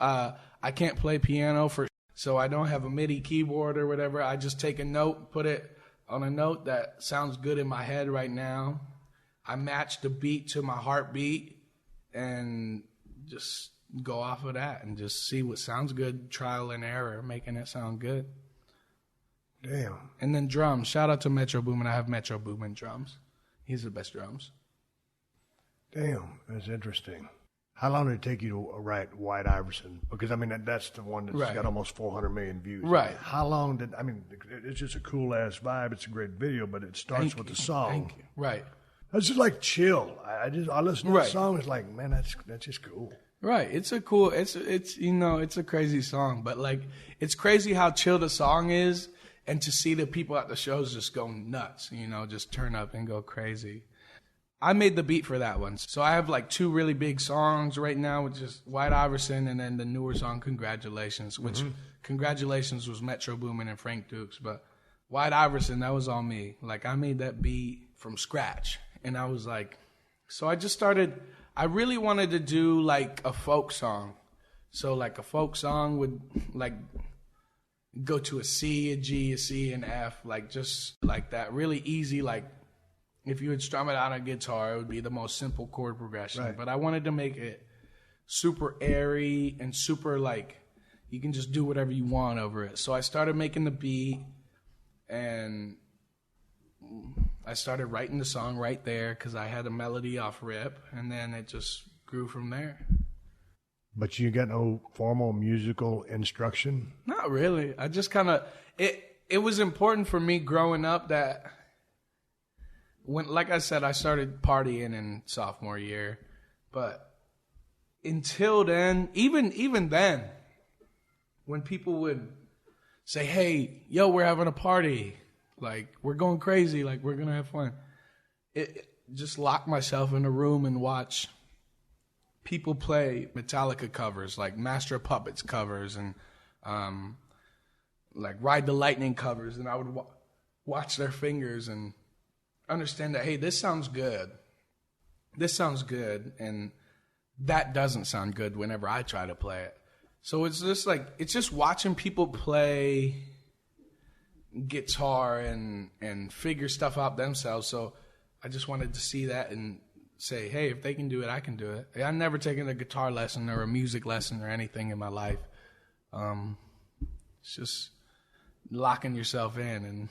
I can't play piano so I don't have a MIDI keyboard or whatever. I just take a note, put it on a note that sounds good in my head right now. I match the beat to my heartbeat and just go off of that and just see what sounds good, trial and error, making it sound good. Damn. And then drums. Shout out to Metro Boomin. I have Metro Boomin drums. He's the best drums. Damn, that's interesting. How long did it take you to write White Iverson? Because, I mean, that's the one that's got almost 400 million views. Right. How long it's just a cool-ass vibe. It's a great video, but it starts with the song. Thank you. Right. That's just like chill. I listen to the song. It's like, man, that's just cool. Right. It's a crazy song, but like, it's crazy how chill the song is, and to see the people at the shows just go nuts, just turn up and go crazy. I made the beat for that one. So I have like 2 really big songs right now, which is White Iverson and then the newer song, Congratulations, which Congratulations was Metro Boomin and Frank Dukes. But White Iverson, that was all me. Like, I made that beat from scratch. And I was like, so I just started, I really wanted to do like a folk song. So like a folk song would like go to a C, a G, a C, an F, like just like that. Really easy, like, if you would strum it out on a guitar, it would be the most simple chord progression. Right. But I wanted to make it super airy and super, like, you can just do whatever you want over it. So I started making the beat, and I started writing the song right there because I had a melody off rip, and then it just grew from there. But you got no formal musical instruction? Not really. I just kind of, it was important for me growing up that, when, like I said, I started partying in sophomore year, but until then, even then, when people would say, hey, yo, we're having a party, like, we're going crazy, like, we're going to have fun, it just lock myself in a room and watch people play Metallica covers, like Master of Puppets covers, and like Ride the Lightning covers, and I would watch their fingers and understand that, hey, this sounds good, and that doesn't sound good whenever I try to play it. So it's just watching people play guitar and figure stuff out themselves. So I just wanted to see that and say, hey, if they can do it, I can do it. I've never taken a guitar lesson or a music lesson or anything in my life. It's just locking yourself in and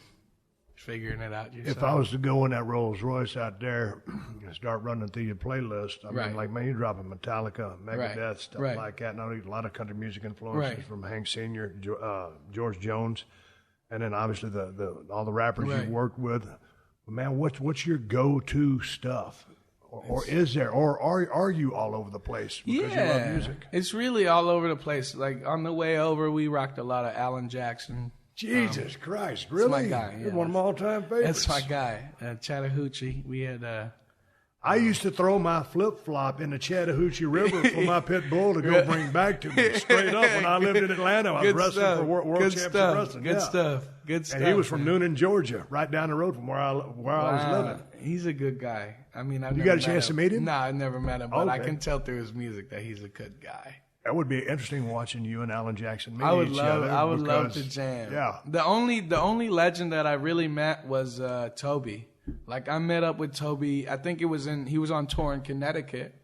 figuring it out yourself. If I was to go in that Rolls Royce out there and start running through your playlist, I mean, like, man, you're dropping Metallica, Megadeth, stuff like that. And I know a lot of country music influences from Hank Sr., George Jones, and then obviously all the rappers you've worked with. But man, what's your go-to stuff? Or is there? Or are you all over the place because you love music? It's really all over the place. Like, on the way over, we rocked a lot of Alan Jackson. Jesus Christ, really? That's my guy. Yeah. You're one of my all-time favorites. That's my guy. Chattahoochee. We had... I used to throw my flip-flop in the Chattahoochee River for my pit bull to go bring back to me. Straight up, when I lived in Atlanta, I was wrestling for World Championship Wrestling. Good stuff. And he was from Noonan, Georgia, right down the road from where I was living. He's a good guy. I mean, you got a chance to meet him? No, I never met him, but I can tell through his music that he's a good guy. That would be interesting watching you and Alan Jackson meet each other. I would love to jam. Yeah. The only legend that I really met was Toby. Like, I met up with Toby. I think he was on tour in Connecticut,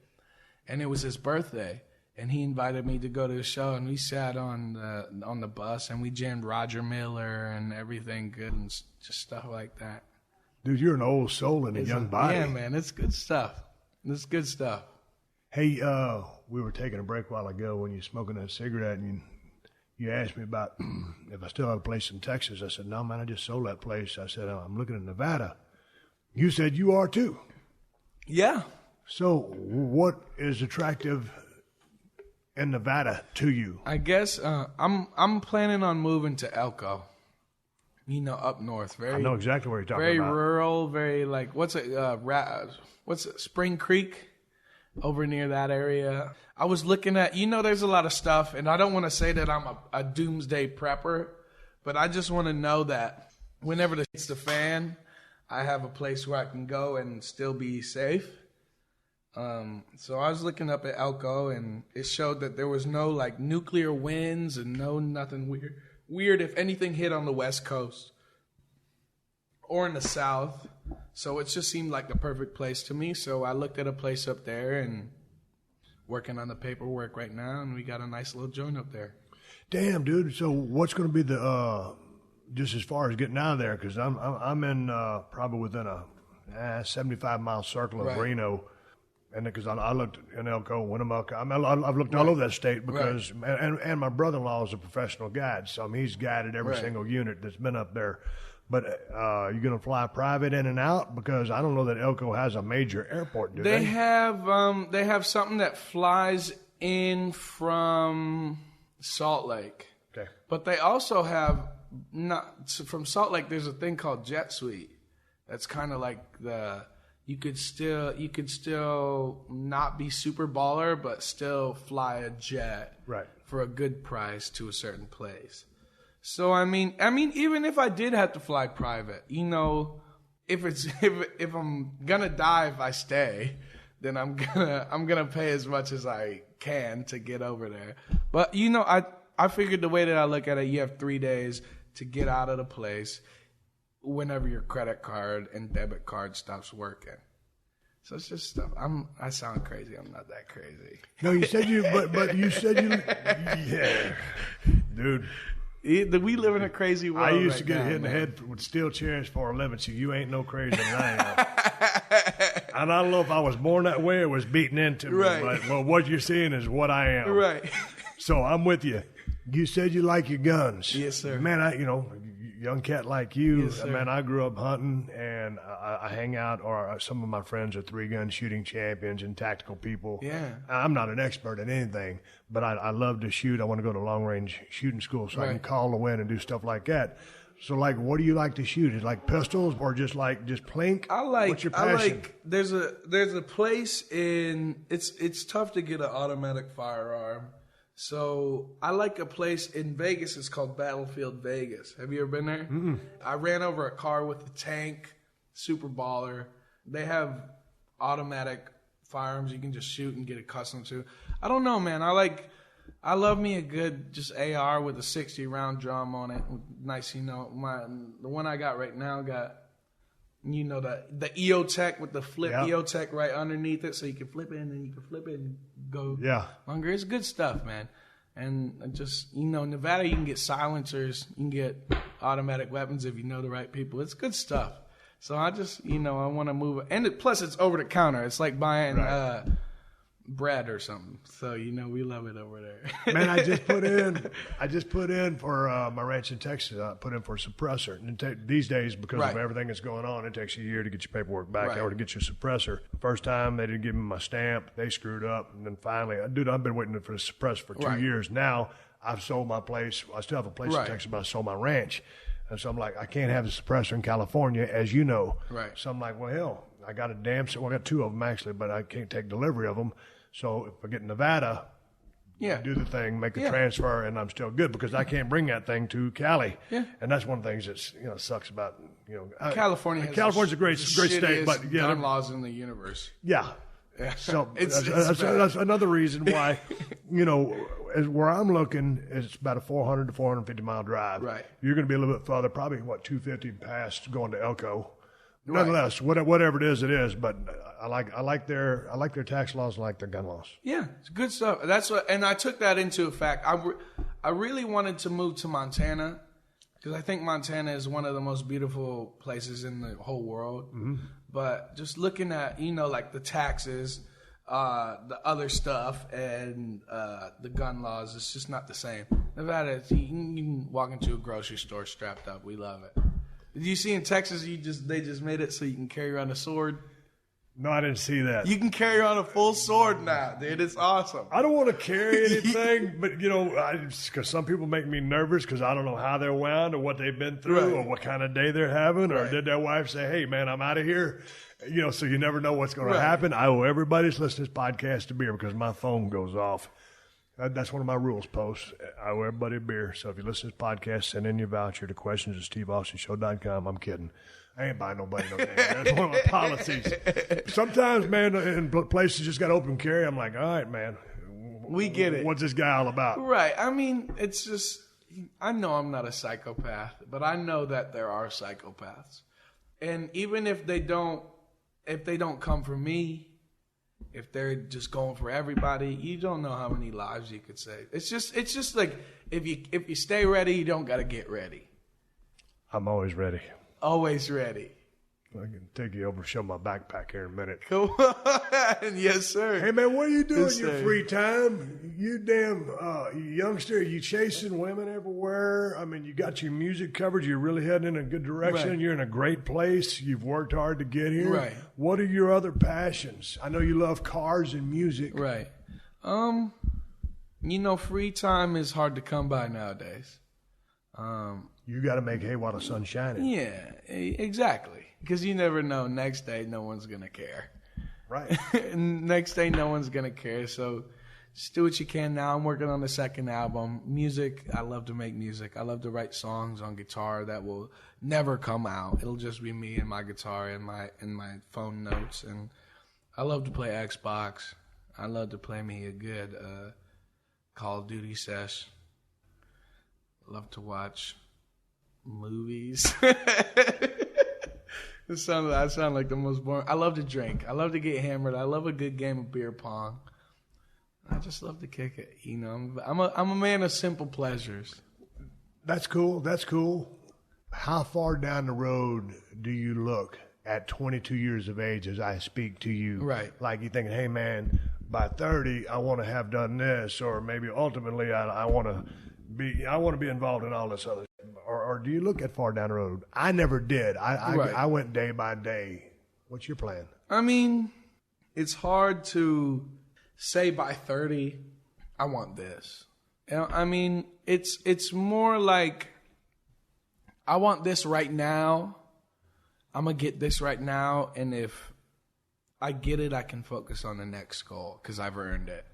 and it was his birthday, and he invited me to go to the show, and we sat on the bus, and we jammed Roger Miller and everything good and just stuff like that. Dude, you're an old soul in a young body. Yeah, man, it's good stuff. It's good stuff. Hey, we were taking a break a while ago when you were smoking that cigarette, and you asked me about if I still had a place in Texas. I said, no, man, I just sold that place. I said, I'm looking at Nevada. You said you are too. Yeah. So what is attractive in Nevada to you? I guess I'm planning on moving to Elko. You know, up north. I know exactly what you're talking about. Very rural, very like what's it, Spring Creek? Over near that area. I was looking at, there's a lot of stuff, and I don't want to say that I'm a doomsday prepper, but I just want to know that whenever this hits the fan, I have a place where I can go and still be safe. So I was looking up at Elko, and it showed that there was no like nuclear winds and nothing weird if anything hit on the West Coast or in the South. So it just seemed like the perfect place to me. So I looked at a place up there and working on the paperwork right now, and we got a nice little joint up there. Damn, dude. So what's going to be the just as far as getting out of there? Because I'm in probably within a 75-mile circle of Reno, and because I looked in Elko, Winnemucca. I've looked all over that state because and my brother-in-law is a professional guide, so he's guided every single unit that's been up there. But you're going to fly private in and out? Because I don't know that Elko has a major airport, do they? They have something that flies in from Salt Lake. Okay. But they also have, from Salt Lake, there's a thing called Jet Suite. That's kind of like you could still not be super baller, but still fly a jet for a good price to a certain place. So I mean, even if I did have to fly private, if I'm gonna die if I stay, then I'm gonna pay as much as I can to get over there. But I figured the way that I look at it, you have 3 days to get out of the place whenever your credit card and debit card stops working. So it's just stuff. I sound crazy. I'm not that crazy. No, you said but you said you, yeah, dude. We live in a crazy world. I used to get hit in the head with steel chairs for a living, so you ain't no crazier than I am. And I don't know if I was born that way or was beaten into me. But, well, what you're seeing is what I am. Right. So I'm with you. You said you like your guns. Yes, sir. Man, young cat like you, yes, sir. Man, I grew up hunting, and I hang out, or some of my friends are 3-gun shooting champions and tactical people. Yeah. I'm not an expert at anything, but I love to shoot. I want to go to long-range shooting school so I can call the wind and do stuff like that. So, like, what do you like to shoot? Is it like pistols or just plink? What's your passion? There's a place it's tough to get an automatic firearm. So I like a place in Vegas. It's called Battlefield Vegas. Have you ever been there? Mm-hmm. I ran over a car with a tank, super baller. They have automatic firearms you can just shoot and get accustomed to. I don't know, man. I love me a good just AR with a 60 round drum on it. Nice, the one I got right now got you know, the EOTech with the flip EOTech right underneath it, so you can flip it and then you can flip it and go longer. It's good stuff, man. And just, you know, Nevada, you can get silencers, you can get automatic weapons if you know the right people. It's good stuff. So I just, you know, I want to move it. And plus it's over the counter. It's like buying bread or something. So, you know, we love it over there. Man, I just put in for my ranch in Texas. I put in for a suppressor. And these days, because of everything that's going on, it takes a year to get your paperwork back or to get your suppressor. The first time, they didn't give me my stamp. They screwed up. And then finally, I've been waiting for the suppressor for 2 years. Now, I've sold my place. I still have a place in Texas, but I sold my ranch. And so I'm like, I can't have the suppressor in California, as you know. Right. So I'm like, well, hell, I got a damn, well, I got 2 of them actually, but I can't take delivery of them. So if I get in Nevada, do the thing, make the transfer, and I'm still good because I can't bring that thing to Cali. Yeah. And that's one of the things that, you know, sucks about, you know, California's a great state, but gun laws in the universe. Yeah. So that's another reason why, you know, where I'm looking, it's about a 400 to 450 mile drive. Right. You're going to be a little bit further, probably 250 past going to Elko. Nonetheless, whatever it is. But I like their tax laws, I like their gun laws. Yeah, it's good stuff. That's what, and I took that into effect. I really wanted to move to Montana because I think Montana is one of the most beautiful places in the whole world. Mm-hmm. But just looking at, you know, like the taxes, the other stuff, and the gun laws, it's just not the same. Nevada, you can walk into a grocery store strapped up. We love it. Did you see in Texas, they just made it so you can carry around a sword? No, I didn't see that. You can carry around a full sword now, dude. It's awesome. I don't want to carry anything, but, you know, because some people make me nervous because I don't know how they're wound or what they've been through or what kind of day they're having. Or did their wife say, hey, man, I'm out of here? You know, so you never know what's going to happen. I owe everybody that's listening to this podcast a beer because my phone goes off. That's one of my rules, Post. I owe everybody a beer. So if you listen to this podcast, send in your voucher to questions@steveaustonshow.com. I'm kidding. I ain't buying nobody no damn. That's one of my policies. Sometimes, man, in places just got open carry, I'm like, all right, man. We get it. What's this guy all about? Right. I mean, it's just, I know I'm not a psychopath, but I know that there are psychopaths. And even if they don't come for me, if they're just going for everybody, you don't know how many lives you could save. It's just like if you stay ready, you don't got to get ready. I'm always ready. Always ready. I can take you over and show my backpack here in a minute. Come on. Yes, sir. Hey, man, what are you doing in your free time? You damn youngster, are you chasing women everywhere? I mean, you got your music covered. You're really heading in a good direction. Right. You're in a great place. You've worked hard to get here. Right. What are your other passions? I know you love cars and music. Right. You know, free time is hard to come by nowadays. You got to make hay while the sun's shining. Yeah, exactly. Because you never know. Next day, no one's going to care. Right. Next day, no one's going to care. So just do what you can now. I'm working on the second album. Music, I love to make music. I love to write songs on guitar that will never come out. It'll just be me and my guitar and my phone notes. And I love to play Xbox. I love to play me a good Call of Duty sesh. Love to watch movies. I sound like the most boring. I love to drink. I love to get hammered. I love a good game of beer pong. I just love to kick it. You know, I'm a man of simple pleasures. That's cool. That's cool. How far down the road do you look at 22 years of age as I speak to you? Right. Like you thinking, hey man, by 30 I want to have done this, or maybe ultimately I want to be involved in all this other. Or do you look at far down the road? I never did. I went day by day. What's your plan? I mean, it's hard to say by 30, I want this. You know, I mean, it's more like I want this right now. I'm going to get this right now. And if I get it, I can focus on the next goal because I've earned it.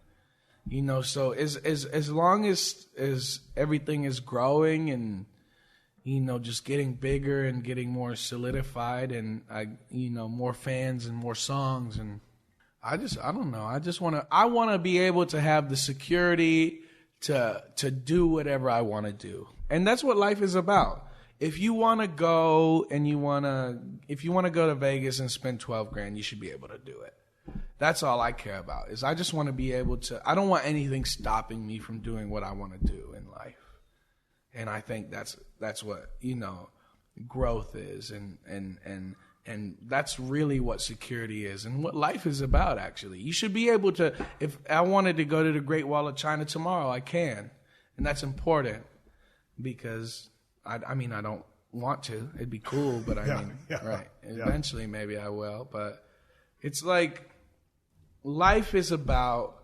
You know, so as long as everything is growing and, you know, just getting bigger and getting more solidified and, more fans and more songs. And I don't know. I want to be able to have the security to do whatever I want to do. And that's what life is about. if you want to go and if you want to go to Vegas and spend $12,000, you should be able to do it. That's all I care about. Is I just want to be able to. I don't want anything stopping me from doing what I want to do in life. And I think that's what, growth is, and that's really what security is and what life is about. Actually, you should be able to. If I wanted to go to the Great Wall of China tomorrow, I can, and that's important because I don't want to. It'd be cool, but right. Eventually, maybe I will. But it's like life is about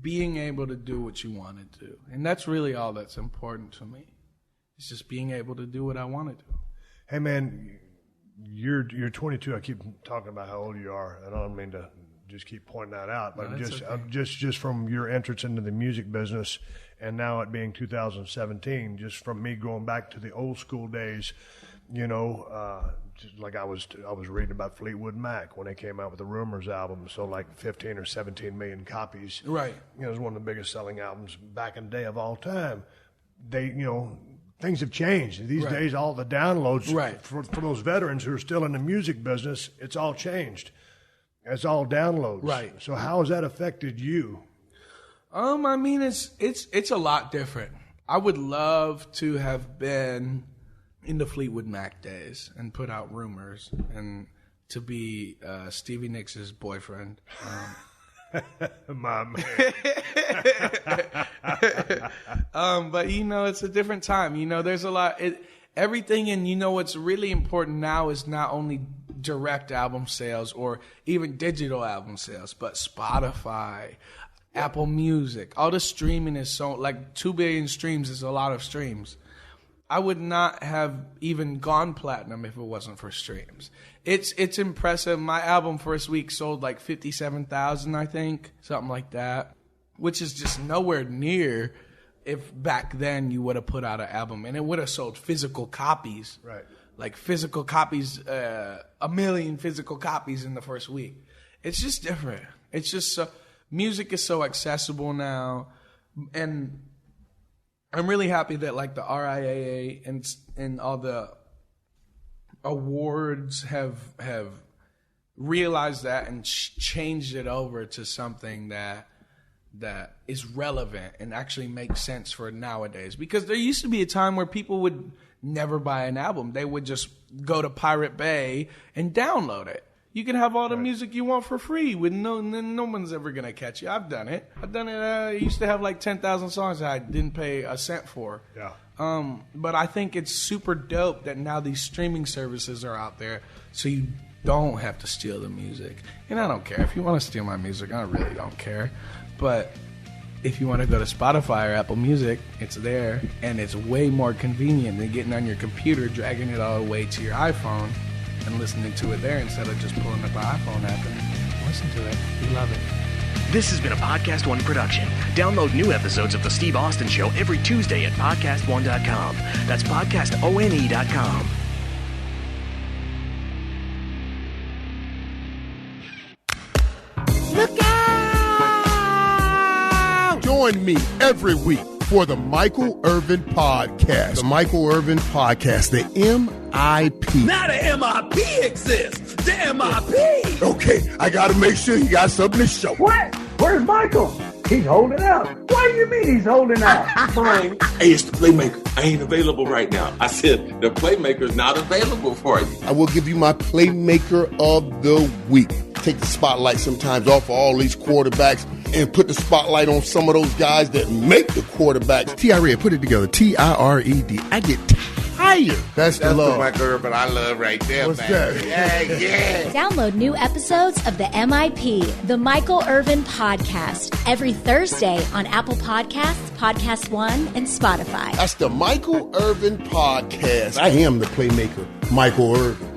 being able to do what you want to do, and that's really all that's important to me. It's just being able to do what I want to do. Hey, man, you're 22. I keep talking about how old you are, and I don't mean to just keep pointing that out, but just from your entrance into the music business, and now it being 2017, just from me going back to the old school days, just like I was reading about Fleetwood Mac when they came out with the Rumors album, so like 15 or 17 million copies. Right. It was one of the biggest selling albums back in the day of all time. Things have changed. These days, all the downloads for those veterans who are still in the music business, it's all changed. It's all downloads. Right. So how has that affected you? It's a lot different. I would love to have been in the Fleetwood Mac days and put out Rumors and to be Stevie Nicks' boyfriend. My man. But it's a different time. There's a lot. Everything, and what's really important now is not only direct album sales or even digital album sales, but Spotify, Apple Music, all the streaming is so like 2 billion streams is a lot of streams. I would not have even gone platinum if it wasn't for streams. It's impressive. My album first week sold like 57,000, I think, something like that, which is just nowhere near if back then you would have put out an album and it would have sold physical copies. Right. Like physical copies, 1 million physical copies in the first week. It's just different. It's just music is so accessible now, and I'm really happy that like the RIAA and all the awards have realized that and changed it over to something that is relevant and actually makes sense for nowadays. Because there used to be a time where people would never buy an album. They would just go to Pirate Bay and download it. You can have all the music you want for free with no one's ever going to catch you. I've done it. I used to have like 10,000 songs that I didn't pay a cent for. Yeah. But I think it's super dope that now these streaming services are out there so you don't have to steal the music. And I don't care. If you want to steal my music, I really don't care. But if you want to go to Spotify or Apple Music, it's there. And it's way more convenient than getting on your computer, dragging it all the way to your iPhone and listening to it there instead of just pulling up an iPhone app and listen to it. We love it. This has been a Podcast One production. Download new episodes of The Steve Austin Show every Tuesday at PodcastOne.com. That's PodcastOne.com. Look out! Join me every week for the Michael Irvin Podcast. The Michael Irvin Podcast, the MIP. Now the MIP exists. The MIP. Okay, I got to make sure you got something to show. What? Where's Michael? He's holding out. What do you mean he's holding out? Fine. Hey, it's the Playmaker. I ain't available right now. I said the Playmaker's not available for you. I will give you my Playmaker of the Week. Take the spotlight sometimes off of all these quarterbacks and put the spotlight on some of those guys that make the quarterbacks. T-I-R-E-D, put it together. T-I-R-E-D. I get tired. That's the love. That's the Michael Irvin I love right there, What's man. That? Yeah. Download new episodes of the MIP, the Michael Irvin Podcast, every Thursday on Apple Podcasts, Podcast One, and Spotify. That's the Michael Irvin Podcast. I am the Playmaker, Michael Irvin.